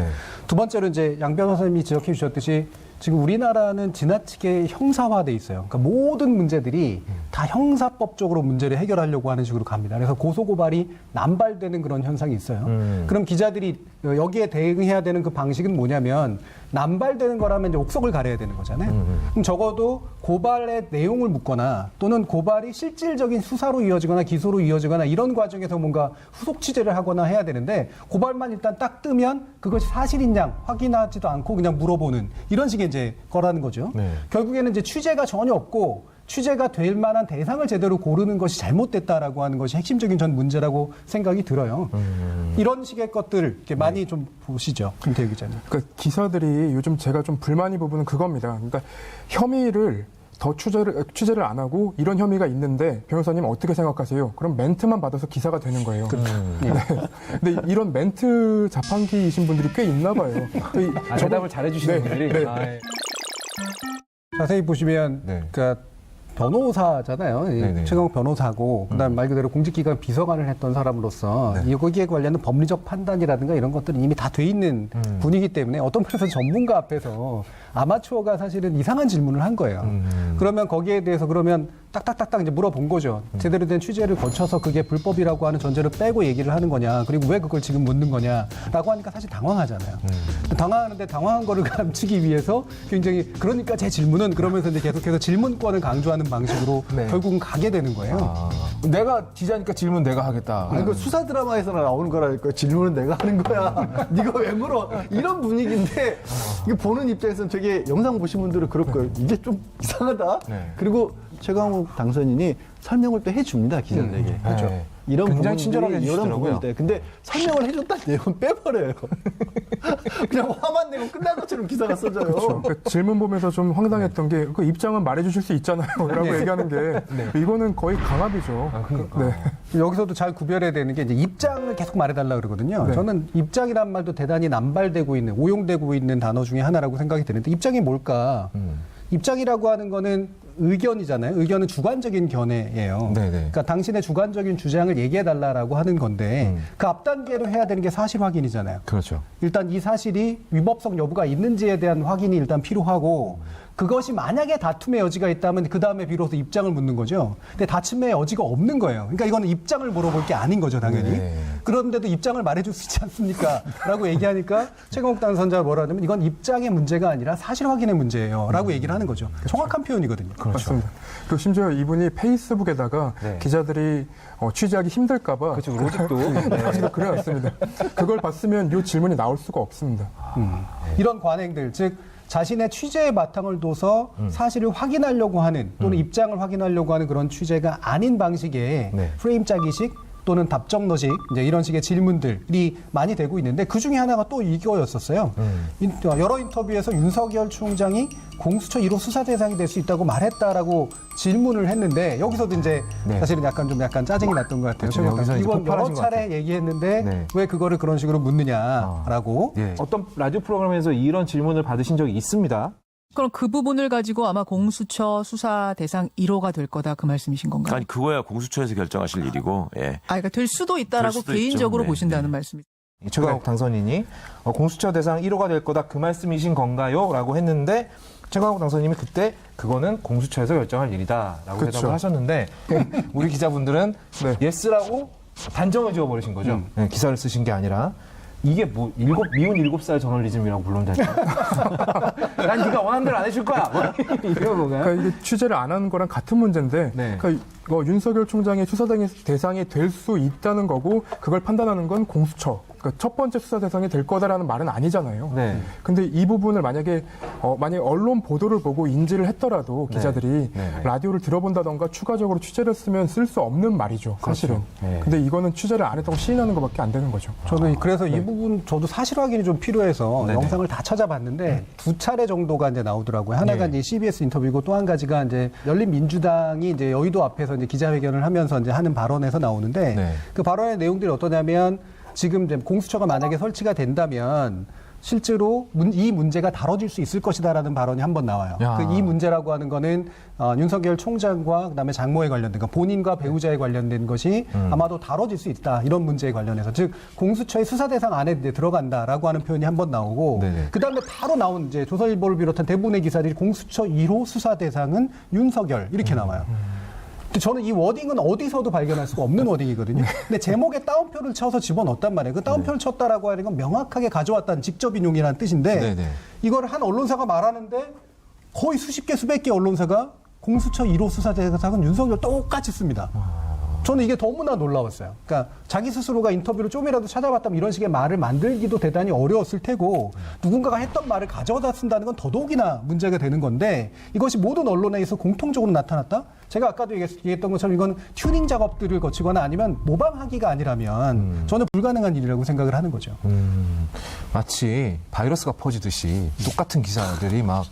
두 번째로 이제 양 변호사님이 지적해 주셨듯이 지금 우리나라는 지나치게 형사화돼 있어요. 그러니까 모든 문제들이 다 형사법적으로 문제를 해결하려고 하는 식으로 갑니다. 그래서 고소고발이 남발되는 그런 현상이 있어요. 그럼 기자들이 여기에 대응해야 되는 그 방식은 뭐냐면 남발되는 거라면 이제 옥석을 가려야 되는 거잖아요. 그럼 적어도 고발의 내용을 묻거나 또는 고발이 실질적인 수사로 이어지거나 기소로 이어지거나 이런 과정에서 뭔가 후속 취재를 하거나 해야 되는데 고발만 일단 딱 뜨면 그것이 사실인 양 확인하지도 않고 그냥 물어보는 이런 식의 이제 거라는 거죠. 결국에는 이제 취재가 전혀 없고 취재가 될 만한 대상을 제대로 고르는 것이 잘못됐다라고 하는 것이 핵심적인 전 문제라고 생각이 들어요. 이런 식의 것들 이렇게 많이 좀 보시죠, 김태우 기자님. 그러니까 기사들이 요즘 제가 좀 불만이 부분은 그겁니다. 그러니까 혐의를 더 취재를 안 하고 이런 혐의가 있는데 변호사님 어떻게 생각하세요? 그럼 멘트만 받아서 기사가 되는 거예요. 근데 이런 멘트 자판기이신 분들이 꽤 있나 봐요. 대답을 잘해주시는 분들이. 자세히 보시면 그러니까 변호사잖아요. 최강욱 변호사고 그다음 말 그대로 공직기관 비서관을 했던 사람으로서 여기에 관련된 법리적 판단이라든가 이런 것들은 이미 다 돼 있는 분이기 때문에 어떤 면에서 전문가 앞에서 아마추어가 사실은 이상한 질문을 한 거예요. 그러면 거기에 대해서 그러면 딱딱딱딱 이제 물어본 거죠. 제대로 된 취재를 거쳐서 그게 불법이라고 하는 전제를 빼고 얘기를 하는 거냐, 그리고 왜 그걸 지금 묻는 거냐라고 하니까 사실 당황하잖아요. 당황하는데 당황한 거를 감추기 위해서 굉장히 그러니까 제 질문은 그러면서 이제 계속해서 질문권을 강조하는 방식으로 네. 결국은 가게 되는 거예요. 내가 기자니까 질문 내가 하겠다. 아니, 그 수사 드라마에서나 나오는 거라니까. 질문은 내가 하는 거야. 네가 왜 물어? 이런 분위기인데 이게 보는 입장에서는 되게 영상 보신 분들은 그럴 거예요. 이게 좀 이상하다. 네. 그리고 최강욱 당선인이 설명을 또 해줍니다, 기자들에게. 그렇죠. 이런 굉장히 부분들이 친절하게 이런 해주시더라고요. 부분인데, 근데 설명을 해줬다는 내용은 빼버려요. 그냥 화만 내고 끝난 것처럼 기사가 써져요. 그렇죠. 그 질문 보면서 좀 황당했던 게 그 입장은 말해주실 수 있잖아요. 라고 얘기하는 게 이거는 거의 강압이죠. 네. 여기서도 잘 구별해야 되는 게 이제 입장을 계속 말해달라 그러거든요. 네. 저는 입장이란 말도 대단히 남발되고 있는, 오용되고 있는 단어 중에 하나라고 생각이 드는데 입장이 뭘까? 입장이라고 하는 거는 의견이잖아요. 의견은 주관적인 견해예요. 네네. 그러니까 당신의 주관적인 주장을 얘기해달라고 하는 건데 그 앞단계로 해야 되는 게 사실 확인이잖아요. 그렇죠. 일단 이 사실이 위법성 여부가 있는지에 대한 확인이 일단 필요하고 그것이 만약에 다툼의 여지가 있다면 그 다음에 비로소 입장을 묻는 거죠. 근데 다툼의 여지가 없는 거예요. 그러니까 이거는 입장을 물어볼 게 아닌 거죠, 당연히. 네. 그런데도 입장을 말해줄 수 있지 않습니까? 라고 얘기하니까 최강욱 당선자가 뭐라 하냐면 이건 입장의 문제가 아니라 사실 확인의 문제예요. 라고 얘기를 하는 거죠. 정확한 표현이거든요. 맞습니다. 그리고 심지어 이분이 페이스북에다가 네. 기자들이 취재하기 힘들까봐 그렇죠. 로직도. 네. 그래왔습니다. 그걸 봤으면 이 질문이 나올 수가 없습니다. 이런 관행들, 즉 자신의 취재의 바탕을 둬서 사실을 확인하려고 하는 또는 입장을 확인하려고 하는 그런 취재가 아닌 방식의 네. 프레임 짜기식 또는 답정너식 이제 이런 식의 질문들이 많이 되고 있는데 그 중에 하나가 또 이거였었어요. 여러 인터뷰에서 윤석열 총장이 공수처 1호 수사 대상이 될 수 있다고 말했다라고 질문을 했는데 여기서도 이제 네. 사실은 약간 짜증이 났던 것 같아요. 그렇죠. 여기서 이제 이건 여러 폭발하신 것 차례 같아요. 얘기했는데 네. 왜 그거를 그런 식으로 묻느냐라고. 예. 어떤 라디오 프로그램에서 이런 질문을 받으신 적이 있습니다. 그럼 그 부분을 가지고 아마 공수처 수사 대상 1호가 될 거다 그 말씀이신 건가요? 아니 그거야 공수처에서 결정하실 일이고. 예. 그러니까 될 수도 있다라고 될 수도 개인적으로 있죠. 네, 보신다는 말씀이죠. 최강욱 당선인이 공수처 대상 1호가 될 거다 그 말씀이신 건가요? 라고 했는데 최강욱 당선인이 그때 그거는 공수처에서 결정할 일이다라고 그렇죠. 대답을 하셨는데 우리 기자분들은 예스라고 단정을 지어버리신 거죠. 네, 기사를 쓰신 게 아니라 이게 뭐 미운 7살 저널리즘이라고 부르면 될까요? 난 네가 원하는 대로 안 해줄 거야. 이런 건가요? 그러니까 이게 취재를 안 하는 거랑 같은 문제인데 네. 그러니까 윤석열 총장이 수사 대상이 될 수 있다는 거고 그걸 판단하는 건 공수처. 그러니까 첫 번째 수사 대상이 될 거다라는 말은 아니잖아요. 네. 근데 이 부분을 만약에 언론 보도를 보고 인지를 했더라도 기자들이 네. 라디오를 들어본다던가 추가적으로 취재를 쓰면 쓸 수 없는 말이죠. 사실은. 네. 근데 이거는 취재를 안 했다고 시인하는 것밖에 안 되는 거죠. 저는 그래서 이 부분 저도 사실 확인이 좀 필요해서 네네. 영상을 다 찾아봤는데 두 차례 정도가 이제 나오더라고요. 하나가 네. 이제 CBS 인터뷰고 또 한 가지가 이제 열린민주당이 이제 여의도 앞에서 이제 기자회견을 하면서 이제 하는 발언에서 나오는데 네. 그 발언의 내용들이 어떠냐면 지금 이제 공수처가 만약에 설치가 된다면 실제로 이 문제가 다뤄질 수 있을 것이다라는 발언이 한 번 나와요. 이 문제라고 하는 거는 윤석열 총장과 그다음에 장모에 관련된 거, 본인과 배우자에 관련된 것이 아마도 다뤄질 수 있다. 이런 문제에 관련해서 즉 공수처의 수사 대상 안에 이제 들어간다라고 하는 표현이 한 번 나오고 네네. 그다음에 바로 나온 이제 조선일보를 비롯한 대부분의 기사들이 공수처 1호 수사 대상은 윤석열 이렇게 나와요. 근데 저는 이 워딩은 어디서도 발견할 수가 없는 워딩이거든요. 근데 제목에 따옴표를 쳐서 집어넣었단 말이에요. 그 따옴표를 쳤다라고 하는 건 명확하게 가져왔다는 직접 인용이라는 뜻인데 네네. 이걸 한 언론사가 말하는데 거의 수십 개, 수백 개 언론사가 공수처 1호 수사 대상은 윤석열 똑같이 씁니다. 저는 이게 너무나 놀라웠어요. 그러니까 자기 스스로가 인터뷰를 좀이라도 찾아봤다면 이런 식의 말을 만들기도 대단히 어려웠을 테고 누군가가 했던 말을 가져다 쓴다는 건 더더욱이나 문제가 되는 건데 이것이 모든 언론에서 공통적으로 나타났다? 제가 아까도 얘기했던 것처럼 이건 튜닝 작업들을 거치거나 아니면 모방하기가 아니라면 저는 불가능한 일이라고 생각을 하는 거죠. 마치 바이러스가 퍼지듯이 똑같은 기사들이 막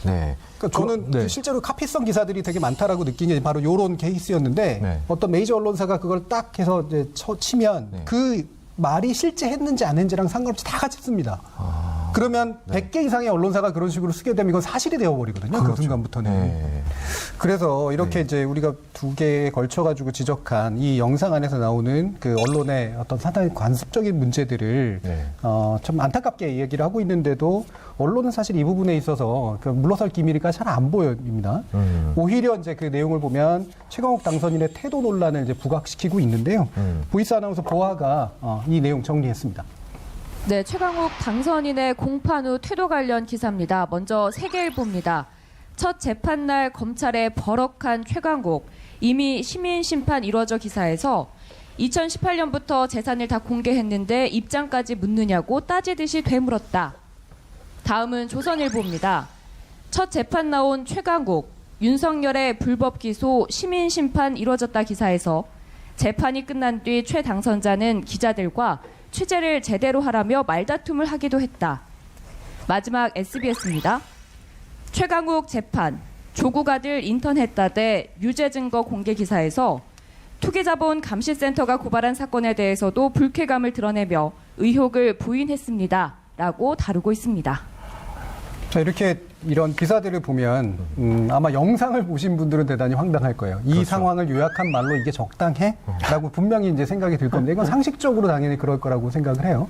네. 그러니까 저는 실제로 카피성 기사들이 되게 많다라고 느낀 게 바로 이런 케이스였는데 네. 어떤 메이저 언론사가 그걸 딱 해서 이제 치면 그 말이 실제 했는지 안 했는지랑 상관없이 다 같이 씁니다. 그러면 100개 이상의 언론사가 그런 식으로 쓰게 되면 이건 사실이 되어버리거든요. 그 순간부터는. 그래서 이렇게 이제 우리가 두 개에 걸쳐가지고 지적한 이 영상 안에서 나오는 그 언론의 어떤 상당히 관습적인 문제들을 좀 안타깝게 얘기를 하고 있는데도 언론은 사실 이 부분에 있어서 그 물러설 기미가 잘 안 보입니다. 오히려 이제 그 내용을 보면 최강욱 당선인의 태도 논란을 이제 부각시키고 있는데요. 보이스 아나운서 보아가 이 내용 정리했습니다. 네, 최강욱 당선인의 공판 후 태도 관련 기사입니다. 먼저 세계일보입니다. 첫 재판날 검찰의 버럭한 최강욱, 이미 시민 심판 이루어져 기사에서 2018년부터 재산을 다 공개했는데 입장까지 묻느냐고 따지듯이 되물었다. 다음은 조선일보입니다. 첫 재판 나온 최강욱, 윤석열의 불법 기소, 시민 심판 이루어졌다 기사에서 재판이 끝난 뒤 최 당선자는 기자들과 취재를 제대로 하라며 말다툼을 하기도 했다. 마지막 SBS입니다. 최강욱 재판, 조국 아들 인턴했다 대 유죄 증거 공개 기사에서 투기자본 감시센터가 고발한 사건에 대해서도 불쾌감을 드러내며 의혹을 부인했습니다. 라고 다루고 있습니다. 자, 이렇게 이런 기사들을 보면 아마 영상을 보신 분들은 대단히 황당할 거예요. 이 상황을 요약한 말로 이게 적당해? 라고 분명히 이제 생각이 들 건데 이건 상식적으로 당연히 그럴 거라고 생각을 해요.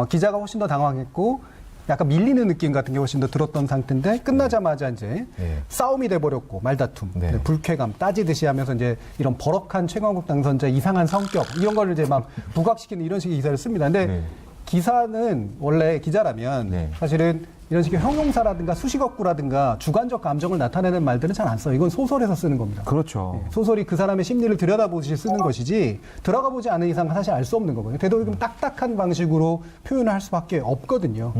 기자가 훨씬 더 당황했고 약간 밀리는 느낌 같은 게 훨씬 더 들었던 상태인데 끝나자마자 이제 싸움이 돼버렸고 말다툼, 불쾌감 따지듯이 하면서 이제 이런 버럭한 최강욱 당선자 이상한 성격 이런 거를 이제 막 부각시키는 이런 식의 기사를 씁니다. 근데 기사는 원래 기자라면 사실은 이런 식의 형용사라든가 수식어구라든가 주관적 감정을 나타내는 말들은 잘 안 써요. 이건 소설에서 쓰는 겁니다. 그렇죠. 소설이 그 사람의 심리를 들여다보듯이 쓰는 것이지 들어가 보지 않은 이상 사실 알 수 없는 거거든요. 되도록이면 딱딱한 방식으로 표현을 할 수밖에 없거든요.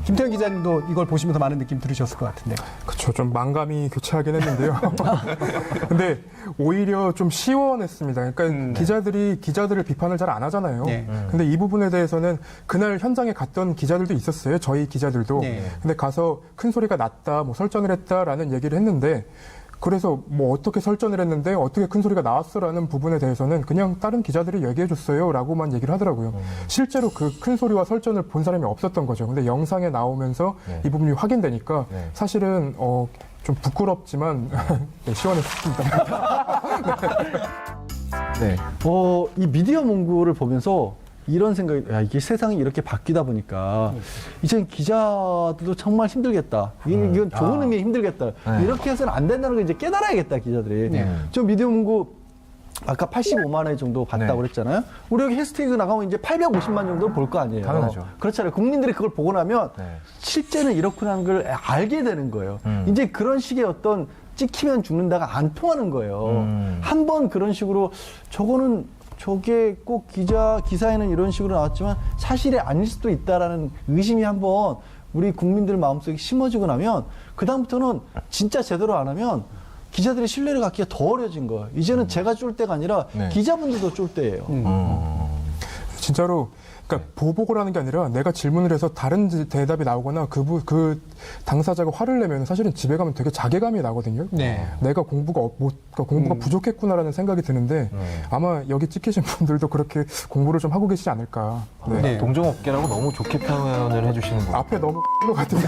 김태현 기자님도 이걸 보시면서 많은 느낌 들으셨을 것 같은데. 그렇죠. 좀 만감이 교차하긴 했는데요. 근데 오히려 좀 시원했습니다. 그러니까 기자들을 비판을 잘 안 하잖아요. 근데 이 부분에 대해서는 그날 현장에 갔던 기자들도 있었어요. 저희 기자들도. 근데 가서 큰 소리가 났다, 뭐 설전을 했다라는 얘기를 했는데 그래서 뭐 어떻게 설전을 했는데 어떻게 큰 소리가 나왔어라는 부분에 대해서는 그냥 다른 기자들이 얘기해 줬어요라고만 얘기를 하더라고요. 실제로 그 큰 소리와 설전을 본 사람이 없었던 거죠. 근데 영상에 나오면서 이 부분이 확인되니까 사실은 좀 부끄럽지만 시원했습니다. 이 미디어 문구를 보면서 이런 생각이, 야, 이게 세상이 이렇게 바뀌다 보니까 이제 기자들도 정말 힘들겠다. 이건 좋은 의미에 힘들겠다. 이렇게 해서는 안 된다는 걸 이제 깨달아야겠다, 기자들이. 저 미디어 문구 아까 85만 회 정도 봤다고 그랬잖아요. 우리 여기 해시태그 나가면 이제 850만 정도 볼 거 아니에요. 당연하죠. 그렇잖아요. 국민들이 그걸 보고 나면 실제는 이렇구나 하는 걸 알게 되는 거예요. 이제 그런 식의 어떤 찍히면 죽는다가 안 통하는 거예요. 한 번 그런 식으로 저게 꼭 기사에는 이런 식으로 나왔지만 사실이 아닐 수도 있다라는 의심이 한번 우리 국민들 마음속에 심어지고 나면 그다음부터는 진짜 제대로 안 하면 기자들이 신뢰를 갖기가 더 어려진 거예요. 이제는 제가 쫄 때가 아니라 기자분들도 쫄 때예요. 진짜로 그러니까 보복을 하는 게 아니라 내가 질문을 해서 다른 대답이 나오거나 그 당사자가 화를 내면 사실은 집에 가면 되게 자괴감이 나거든요. 내가 공부가 부족했구나라는 생각이 드는데 아마 여기 찍히신 분들도 그렇게 공부를 좀 하고 계시지 않을까. 동종업계라고 너무 좋게 표현을 해주시는 분. 앞에 너무 것 같은데.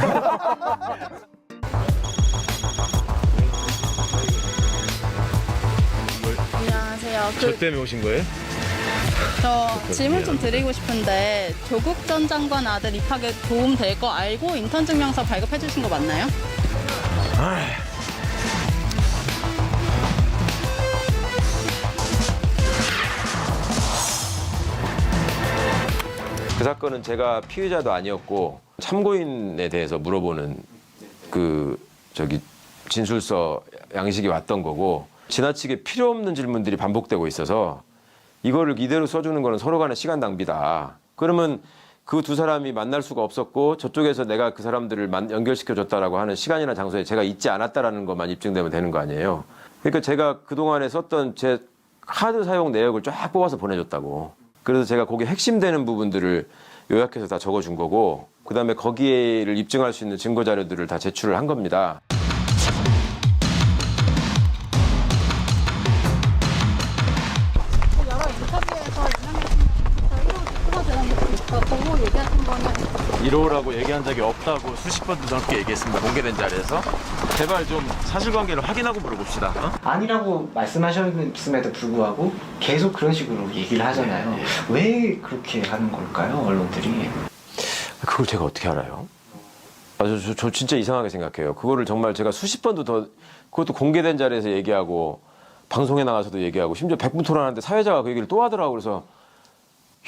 안녕하세요. 저 때문에 오신 거예요? 저 질문 좀 드리고 싶은데 조국 전 장관 아들 입학에 도움 될 거 알고 인턴 증명서 발급해 주신 거 맞나요? 그 사건은 제가 피의자도 아니었고 참고인에 대해서 물어보는 진술서 양식이 왔던 거고 지나치게 필요 없는 질문들이 반복되고 있어서 이거를 이대로 써주는 거는 서로 간의 시간 낭비다. 그러면 그 두 사람이 만날 수가 없었고 저쪽에서 내가 그 사람들을 연결시켜줬다라고 하는 시간이나 장소에 제가 있지 않았다라는 것만 입증되면 되는 거 아니에요. 그러니까 제가 그동안에 썼던 제 카드 사용 내역을 쫙 뽑아서 보내줬다고. 그래서 제가 거기 핵심되는 부분들을 요약해서 다 적어준 거고 그다음에 거기에를 입증할 수 있는 증거 자료들을 다 제출을 한 겁니다. 여러 인터뷰에서 이상민 씨가 보고 얘기하신 거는 이러라고 얘기한 적이 없다고 수십 번도 넘게 얘기했습니다. 공개된 자리에서. 제발 좀 사실관계를 확인하고 물어봅시다. 아니라고 말씀하셨음에도 불구하고 계속 그런 식으로 얘기를 하잖아요. 왜 그렇게 하는 걸까요, 언론들이? 그걸 제가 어떻게 알아요? 저 진짜 이상하게 생각해요. 그거를 정말 제가 수십 번도 더, 그것도 공개된 자리에서 얘기하고 방송에 나가서도 얘기하고 심지어 백분 토론하는데 사회자가 그 얘기를 또 하더라고. 그래서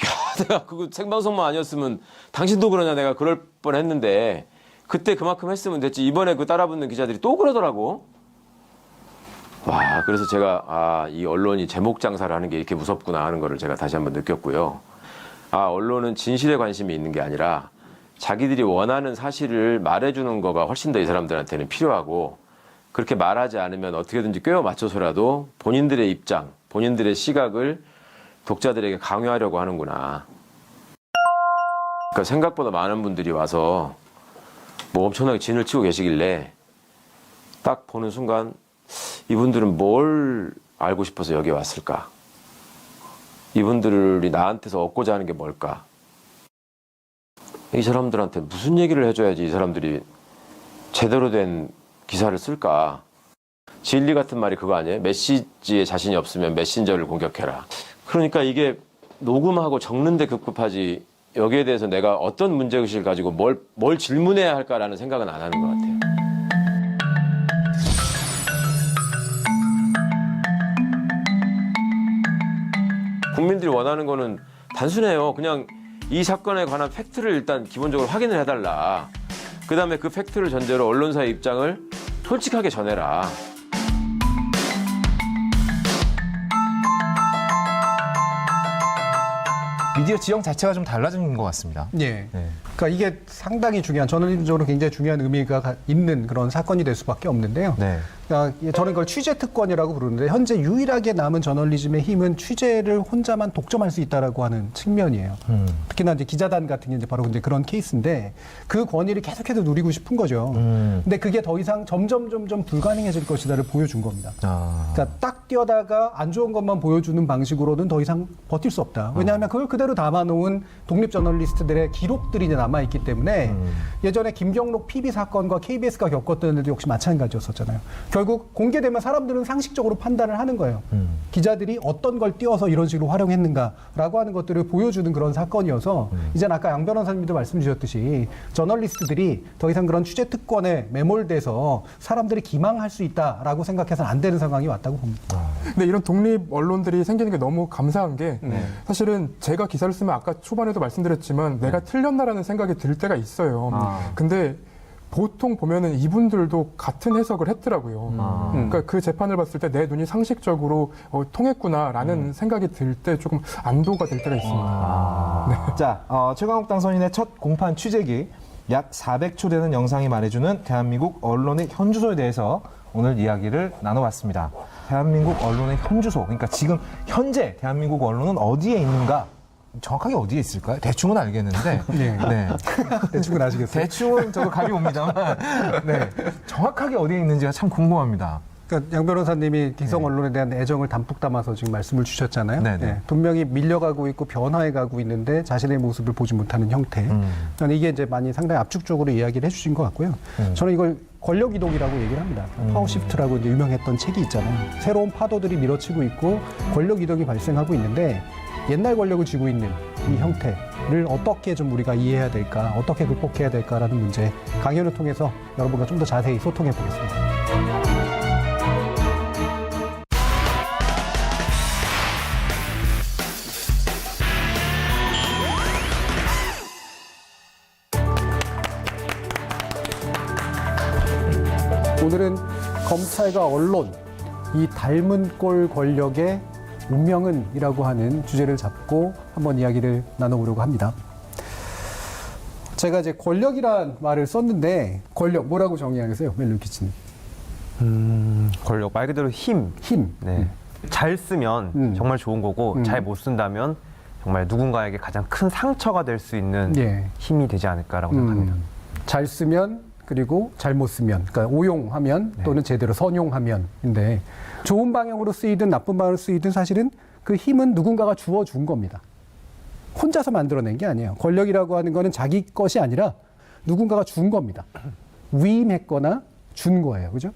야, 내가 그거 생방송만 아니었으면 당신도 그러냐, 내가 그럴 뻔했는데 그때 그만큼 했으면 됐지. 이번에 그 따라붙는 기자들이 또 그러더라고. 와, 그래서 제가 이 언론이 제목 장사를 하는 게 이렇게 무섭구나 하는 거를 제가 다시 한번 느꼈고요. 언론은 진실에 관심이 있는 게 아니라 자기들이 원하는 사실을 말해주는 거가 훨씬 더 이 사람들한테는 필요하고, 그렇게 말하지 않으면 어떻게든지 꿰어 맞춰서라도 본인들의 입장, 본인들의 시각을 독자들에게 강요하려고 하는구나. 그러니까 생각보다 많은 분들이 와서 뭐 엄청나게 진을 치고 계시길래 딱 보는 순간 이분들은 뭘 알고 싶어서 여기 왔을까? 이분들이 나한테서 얻고자 하는 게 뭘까? 이 사람들한테 무슨 얘기를 해줘야지 이 사람들이 제대로 된 기사를 쓸까? 진리 같은 말이 그거 아니에요? 메시지에 자신이 없으면 메신저를 공격해라. 그러니까 이게 녹음하고 적는데 급급하지 여기에 대해서 내가 어떤 문제의식을 가지고 뭘 질문해야 할까라는 생각은 안 하는 것 같아요. 국민들이 원하는 거는 단순해요. 그냥 이 사건에 관한 팩트를 일단 기본적으로 확인을 해달라. 그 다음에 그 팩트를 전제로 언론사의 입장을 솔직하게 전해라. 미디어 지형 자체가 좀 달라진 것 같습니다. 예. 그러니까 이게 상당히 중요한, 저널리즘적으로 굉장히 중요한 의미가 있는 그런 사건이 될 수밖에 없는데요. 그러니까 저는 그걸 취재 특권이라고 부르는데, 현재 유일하게 남은 저널리즘의 힘은 취재를 혼자만 독점할 수 있다라고 하는 측면이에요. 특히나 이제 기자단 같은 게 이제 바로 이제 그런 케이스인데, 그 권위를 계속해서 누리고 싶은 거죠. 근데 그게 더 이상 점점 불가능해질 것이다를 보여준 겁니다. 그러니까 딱 뛰어다가 안 좋은 것만 보여주는 방식으로는 더 이상 버틸 수 없다. 왜냐하면 그걸 그대로 담아놓은 독립 저널리스트들의 기록들이 이제 남아있기 때문에, 예전에 김경록 PB 사건과 KBS가 겪었던 일도 역시 마찬가지였었잖아요. 결국 공개되면 사람들은 상식적으로 판단을 하는 거예요. 기자들이 어떤 걸 띄워서 이런 식으로 활용했는가라고 하는 것들을 보여주는 그런 사건이어서, 이제는 아까 양 변호사님도 말씀 주셨듯이 저널리스트들이 더 이상 그런 취재 특권에 매몰돼서 사람들이 기망할 수 있다라고 생각해서는 안 되는 상황이 왔다고 봅니다. 근데 이런 독립 언론들이 생기는 게 너무 감사한 게, 사실은 제가 기사를 쓰면 아까 초반에도 말씀드렸지만 내가 틀렸나라는 생각이 들 때가 있어요. 근데 보통 보면은 이분들도 같은 해석을 했더라고요. 그러니까 그 재판을 봤을 때 내 눈이 상식적으로 통했구나라는 생각이 들 때 조금 안도가 될 때가 있습니다. 자, 최강욱 당선인의 첫 공판 취재기, 약 400초 되는 영상이 말해주는 대한민국 언론의 현주소에 대해서 오늘 이야기를 나눠봤습니다. 대한민국 언론의 현주소, 그러니까 지금 현재 대한민국 언론은 어디에 있는가? 정확하게 어디에 있을까요? 대충은 알겠는데. 네. 대충은 아시겠어요? 대충은 저도 감이 옵니다만. 네. 정확하게 어디에 있는지가 참 궁금합니다. 그러니까 양 변호사님이 기성 언론에 대한 애정을 담뿍 담아서 지금 말씀을 주셨잖아요. 분명히 밀려가고 있고 변화해가고 있는데 자신의 모습을 보지 못하는 형태. 저는 이게 이제 많이 상당히 압축적으로 이야기를 해주신 것 같고요. 저는 이걸 권력 이동이라고 얘기를 합니다. 파워 시프트라고 이제 유명했던 책이 있잖아요. 새로운 파도들이 밀어치고 있고 권력 이동이 발생하고 있는데, 옛날 권력을 쥐고 있는 이 형태를 어떻게 좀 우리가 이해해야 될까, 어떻게 극복해야 될까라는 문제, 강연을 통해서 여러분과 좀 더 자세히 소통해 보겠습니다. 오늘은 검찰과 언론, 이 닮은 꼴 권력의 운명은 이라고 하는 주제를 잡고 한번 이야기를 나눠보려고 합니다. 제가 이제 권력이란 말을 썼는데, 권력 뭐라고 정의하겠어요, 멜로 키치님? 권력 말 그대로 힘. 네. 잘 쓰면 정말 좋은 거고, 잘 못 쓴다면 정말 누군가에게 가장 큰 상처가 될 수 있는 힘이 되지 않을까라고 생각합니다. 잘 쓰면, 그리고 잘못 쓰면, 그러니까 오용하면 또는 제대로 선용하면인데, 좋은 방향으로 쓰이든 나쁜 방향으로 쓰이든 사실은 그 힘은 누군가가 주어준 겁니다. 혼자서 만들어낸 게 아니에요. 권력이라고 하는 거는 자기 것이 아니라 누군가가 준 겁니다. 위임했거나 준 거예요. 그죠?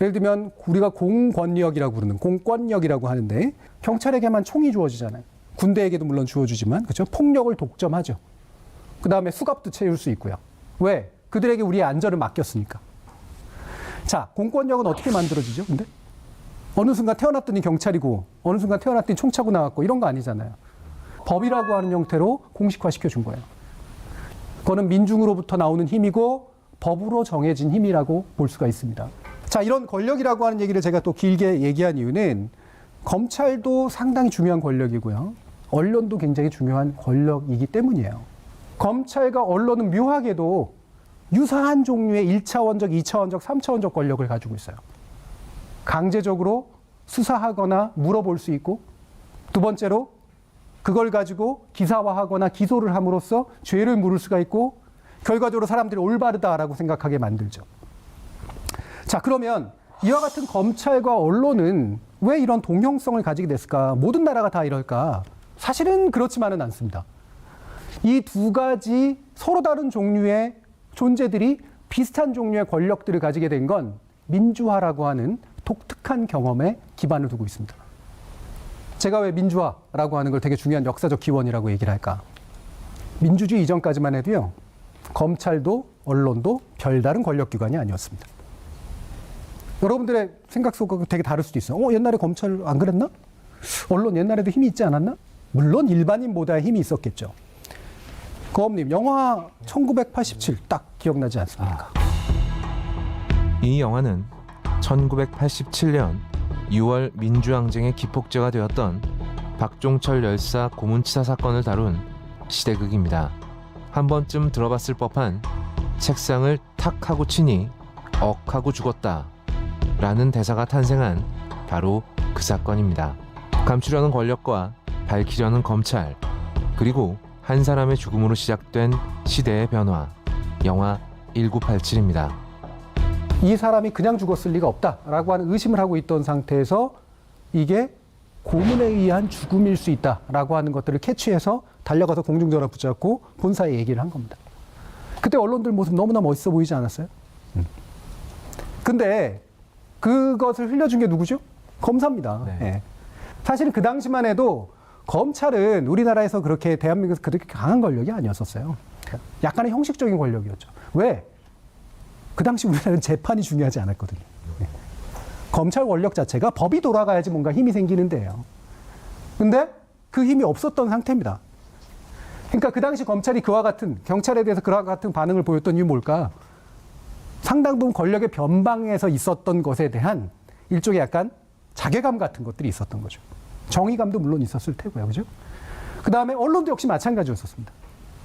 예를 들면 우리가 공권력이라고 부르는 공권력이라고 하는데 경찰에게만 총이 주어지잖아요. 군대에게도 물론 주어지지만 그죠? 폭력을 독점하죠. 그 다음에 수갑도 채울 수 있고요. 왜? 그들에게 우리의 안전을 맡겼으니까. 자, 공권력은 어떻게 만들어지죠? 근데 어느 순간 태어났더니 경찰이고 어느 순간 태어났더니 총 차고 나왔고 이런 거 아니잖아요. 법이라고 하는 형태로 공식화시켜 준 거예요. 그거는 민중으로부터 나오는 힘이고 법으로 정해진 힘이라고 볼 수가 있습니다. 자, 이런 권력이라고 하는 얘기를 제가 또 길게 얘기한 이유는 검찰도 상당히 중요한 권력이고요. 언론도 굉장히 중요한 권력이기 때문이에요. 검찰과 언론은 묘하게도 유사한 종류의 1차원적, 2차원적, 3차원적 권력을 가지고 있어요. 강제적으로 수사하거나 물어볼 수 있고, 두 번째로 그걸 가지고 기사화하거나 기소를 함으로써 죄를 물을 수가 있고, 결과적으로 사람들이 올바르다라고 생각하게 만들죠. 자, 그러면 이와 같은 검찰과 언론은 왜 이런 동형성을 가지게 됐을까? 모든 나라가 다 이럴까? 사실은 그렇지만은 않습니다. 이 두 가지 서로 다른 종류의 존재들이 비슷한 종류의 권력들을 가지게 된 건 민주화라고 하는 독특한 경험에 기반을 두고 있습니다. 제가 왜 민주화라고 하는 걸 되게 중요한 역사적 기원이라고 얘기를 할까? 민주주의 이전까지만 해도요, 검찰도 언론도 별다른 권력기관이 아니었습니다. 여러분들의 생각 속은 되게 다를 수도 있어요. 옛날에 검찰 안 그랬나? 언론 옛날에도 힘이 있지 않았나? 물론 일반인보다 힘이 있었겠죠. 거업님, 영화 1987 딱 기억나지 않습니까? 이 영화는 1987년 6월 민주항쟁의 기폭제가 되었던 박종철 열사 고문치사 사건을 다룬 시대극입니다. 한 번쯤 들어봤을 법한 책상을 탁 하고 치니 억 하고 죽었다 라는 대사가 탄생한 바로 그 사건입니다. 감추려는 권력과 밝히려는 검찰, 그리고 한 사람의 죽음으로 시작된 시대의 변화, 영화 1987입니다. 이 사람이 그냥 죽었을 리가 없다라고 하는 의심을 하고 있던 상태에서 이게 고문에 의한 죽음일 수 있다라고 하는 것들을 캐치해서 달려가서 공중전화 붙잡고 본사에 얘기를 한 겁니다. 그때 언론들 모습 너무나 멋있어 보이지 않았어요? 근데 그것을 흘려준 게 누구죠? 검사입니다. 네. 예. 사실은 그 당시만 해도 검찰은 우리나라에서 그렇게 대한민국에서 그렇게 강한 권력이 아니었었어요. 약간의 형식적인 권력이었죠. 왜? 그 당시 우리나라는 재판이 중요하지 않았거든요. 검찰 권력 자체가 법이 돌아가야지 뭔가 힘이 생기는데요. 근데 그 힘이 없었던 상태입니다. 그러니까 그 당시 검찰이 그와 같은, 경찰에 대해서 그와 같은 반응을 보였던 이유 뭘까? 상당 부분 권력의 변방에서 있었던 것에 대한 일종의 약간 자괴감 같은 것들이 있었던 거죠. 정의감도 물론 있었을 테고요. 그죠? 그 다음에 언론도 역시 마찬가지였었습니다.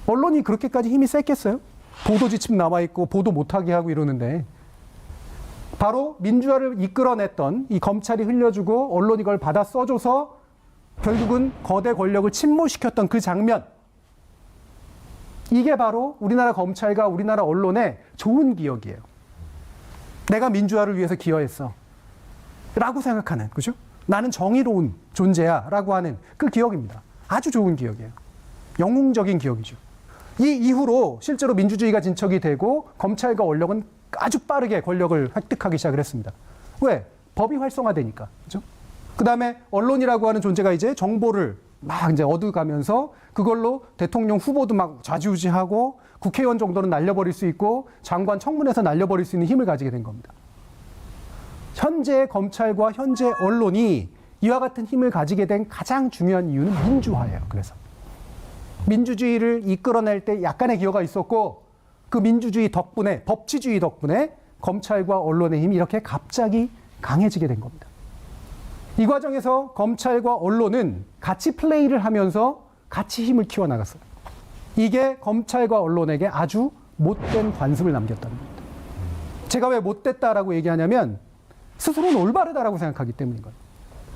언론이 그렇게까지 힘이 셌겠어요? 보도 지침 나와 있고 보도 못하게 하고 이러는데 바로 민주화를 이끌어냈던 이 검찰이 흘려주고 언론이 이걸 받아 써줘서 결국은 거대 권력을 침몰시켰던 그 장면, 이게 바로 우리나라 검찰과 우리나라 언론의 좋은 기억이에요. 내가 민주화를 위해서 기여했어 라고 생각하는, 그죠? 나는 정의로운 존재야 라고 하는 그 기억입니다. 아주 좋은 기억이에요. 영웅적인 기억이죠. 이 이후로 실제로 민주주의가 진척이 되고 검찰과 언론은 아주 빠르게 권력을 획득하기 시작을 했습니다. 왜? 법이 활성화되니까. 그죠? 그 다음에 언론이라고 하는 존재가 이제 정보를 막 이제 얻어가면서 그걸로 대통령 후보도 막 좌지우지하고 국회의원 정도는 날려버릴 수 있고 장관 청문회에서 날려버릴 수 있는 힘을 가지게 된 겁니다. 현재 검찰과 현재 언론이 이와 같은 힘을 가지게 된 가장 중요한 이유는 민주화예요. 그래서 민주주의를 이끌어낼 때 약간의 기여가 있었고 그 민주주의 덕분에, 법치주의 덕분에 검찰과 언론의 힘이 이렇게 갑자기 강해지게 된 겁니다. 이 과정에서 검찰과 언론은 같이 플레이를 하면서 같이 힘을 키워나갔어요. 이게 검찰과 언론에게 아주 못된 관습을 남겼다는 겁니다. 제가 왜 못됐다라고 얘기하냐면 스스로는 올바르다라고 생각하기 때문인 거예요.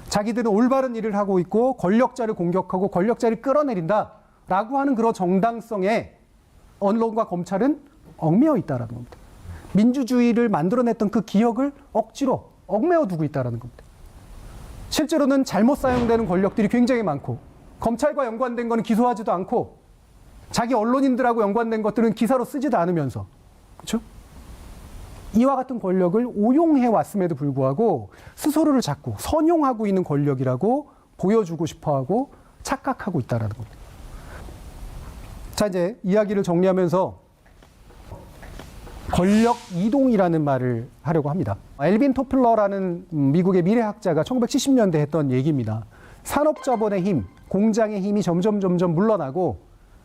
자기들은 올바른 일을 하고 있고 권력자를 공격하고 권력자를 끌어내린다라고 하는 그런 정당성에 언론과 검찰은 얽매여 있다라는 겁니다. 민주주의를 만들어냈던 그 기억을 억지로 얽매여 두고 있다라는 겁니다. 실제로는 잘못 사용되는 권력들이 굉장히 많고 검찰과 연관된 거는 기소하지도 않고 자기 언론인들하고 연관된 것들은 기사로 쓰지도 않으면서 그렇죠? 이와 같은 권력을 오용해 왔음에도 불구하고 스스로를 자꾸 선용하고 있는 권력이라고 보여주고 싶어하고 착각하고 있다는 겁니다. 자, 이제 이야기를 정리하면서 권력 이동이라는 말을 하려고 합니다. 엘빈 토플러라는 미국의 미래학자가 1970년대 했던 얘기입니다. 산업자본의 힘, 공장의 힘이 점점 물러나고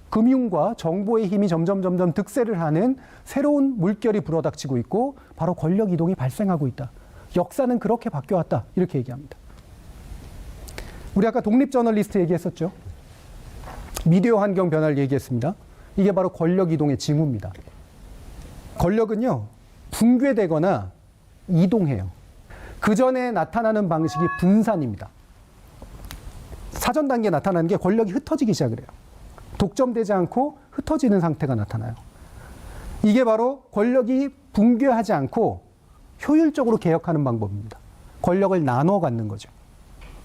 금융과 정보의 힘이 점점 득세를 하는 새로운 물결이 불어닥치고 있고 바로 권력 이동이 발생하고 있다. 역사는 그렇게 바뀌어왔다. 이렇게 얘기합니다. 우리 아까 독립 저널리스트 얘기했었죠. 미디어 환경 변화를 얘기했습니다. 이게 바로 권력 이동의 징후입니다. 권력은요, 붕괴되거나 이동해요. 그 전에 나타나는 방식이 분산입니다. 사전 단계에 나타나는 게 권력이 흩어지기 시작을 해요. 독점되지 않고 흩어지는 상태가 나타나요. 이게 바로 권력이 붕괴하지 않고 효율적으로 개혁하는 방법입니다. 권력을 나눠 갖는 거죠.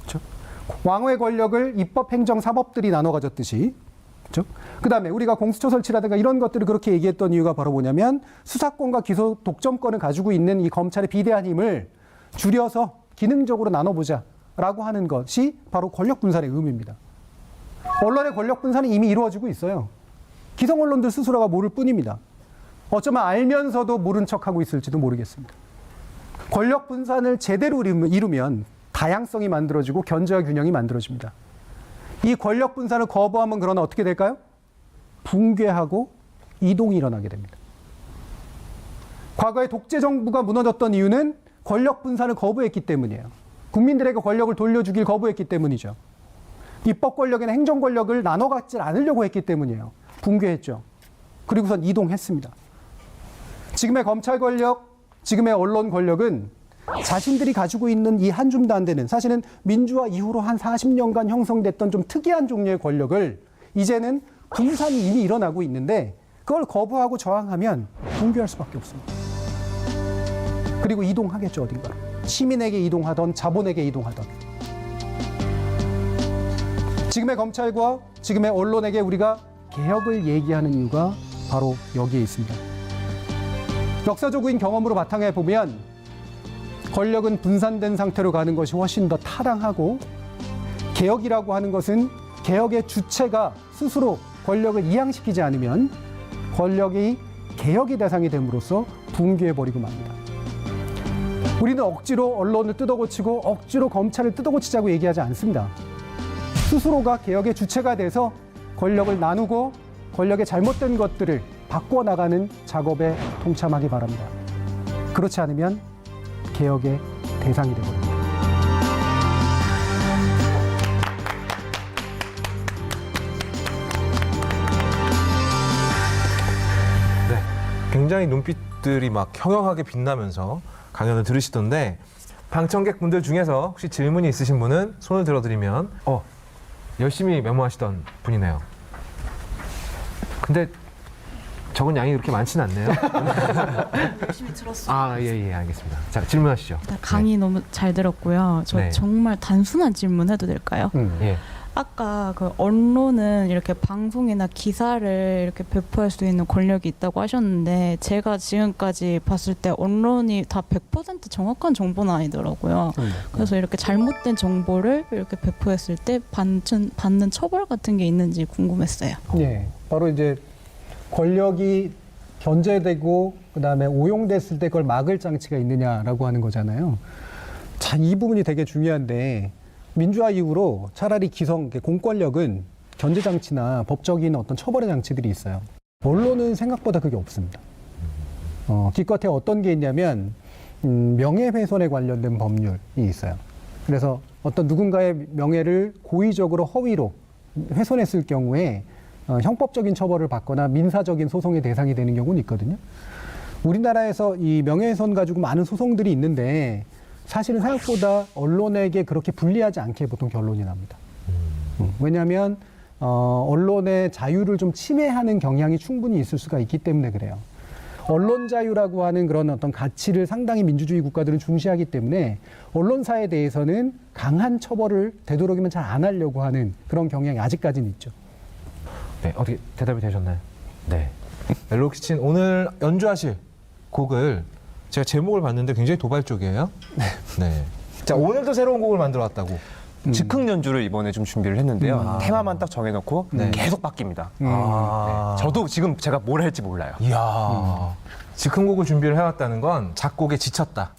그렇죠? 왕의 권력을 입법, 행정, 사법들이 나눠 가졌듯이 그렇죠? 그 다음에 우리가 공수처 설치라든가 이런 것들을 그렇게 얘기했던 이유가 바로 뭐냐면 수사권과 기소 독점권을 가지고 있는 이 검찰의 비대한 힘을 줄여서 기능적으로 나눠보자 라고 하는 것이 바로 권력 분산의 의미입니다. 언론의 권력 분산이 이미 이루어지고 있어요. 기성 언론들 스스로가 모를 뿐입니다. 어쩌면 알면서도 모른 척하고 있을지도 모르겠습니다. 권력 분산을 제대로 이루면 다양성이 만들어지고 견제와 균형이 만들어집니다. 이 권력 분산을 거부하면 그러나 어떻게 될까요? 붕괴하고 이동이 일어나게 됩니다. 과거에 독재 정부가 무너졌던 이유는 권력 분산을 거부했기 때문이에요. 국민들에게 권력을 돌려주길 거부했기 때문이죠. 입법 권력이나 행정 권력을 나눠 갖지 않으려고 했기 때문이에요. 붕괴했죠. 그리고선 이동했습니다. 지금의 검찰 권력, 지금의 언론 권력은 자신들이 가지고 있는 이 한 줌도 안 되는 사실은 민주화 이후로 한 40년간 형성됐던 좀 특이한 종류의 권력을 이제는 분산이 이미 일어나고 있는데 그걸 거부하고 저항하면 붕괴할 수밖에 없습니다. 그리고 이동하겠죠, 어딘가로. 시민에게 이동하던 자본에게 이동하던. 지금의 검찰과 지금의 언론에게 우리가 개혁을 얘기하는 이유가 바로 여기에 있습니다. 역사적인 경험으로 바탕에 보면 권력은 분산된 상태로 가는 것이 훨씬 더 타당하고 개혁이라고 하는 것은 개혁의 주체가 스스로 권력을 이양시키지 않으면 권력이 개혁의 대상이 됨으로써 붕괴해버리고 맙니다. 우리는 억지로 언론을 뜯어고치고 억지로 검찰을 뜯어고치자고 얘기하지 않습니다. 스스로가 개혁의 주체가 돼서 권력을 나누고 권력의 잘못된 것들을 바꿔나가는 작업에 동참하기 바랍니다. 그렇지 않으면 개혁의 대상이 되버립니다. 네, 굉장히 눈빛들이 막 형형하게 빛나면서 강연을 들으시던데 방청객분들 중에서 혹시 질문이 있으신 분은 손을 들어드리면 열심히 메모하시던 분이네요. 근데 적은 양이 그렇게 많지는 않네요. 열심히 들었어요. 아, 예, 알겠습니다. 자, 질문하시죠. 강의 너무 잘 들었고요. 저 네. 정말 단순한 질문 해도 될까요? 예. 아까 그 언론은 이렇게 방송이나 기사를 이렇게 배포할 수 있는 권력이 있다고 하셨는데 제가 지금까지 봤을 때 언론이 다 100% 정확한 정보는 아니더라고요. 그래서 이렇게 잘못된 정보를 이렇게 배포했을 때 받는 처벌 같은 게 있는지 궁금했어요. 예, 바로 이제 권력이 견제되고 그다음에 오용됐을 때 그걸 막을 장치가 있느냐라고 하는 거잖아요. 자, 이 부분이 되게 중요한데 민주화 이후로 차라리 기성, 공권력은 견제 장치나 법적인 어떤 처벌의 장치들이 있어요. 언론은 생각보다 그게 없습니다. 기껏해 어떤 게 있냐면 명예훼손에 관련된 법률이 있어요. 그래서 어떤 누군가의 명예를 고의적으로 허위로 훼손했을 경우에 형법적인 처벌을 받거나 민사적인 소송의 대상이 되는 경우는 있거든요. 우리나라에서 이 명예훼손 가지고 많은 소송들이 있는데 사실은 생각보다 언론에게 그렇게 불리하지 않게 보통 결론이 납니다. 왜냐하면 언론의 자유를 좀 침해하는 경향이 충분히 있을 수가 있기 때문에 그래요. 언론 자유라고 하는 그런 어떤 가치를 상당히 민주주의 국가들은 중시하기 때문에 언론사에 대해서는 강한 처벌을 되도록이면 잘 안 하려고 하는 그런 경향이 아직까지는 있죠. 네, 어떻게 대답이 되셨나요? 네. 멜로키친 오늘 연주하실 곡을 제가 제목을 봤는데 굉장히 도발적이에요. 네. 자, 오늘도 새로운 곡을 만들어 왔다고. 즉흥 연주를 이번에 좀 준비를 했는데요. 테마만 딱 정해놓고 네. 계속 바뀝니다. 아. 네. 저도 지금 제가 뭘 할지 몰라요. 이야. 즉흥곡을 준비를 해왔다는 건 작곡에 지쳤다.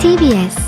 TBS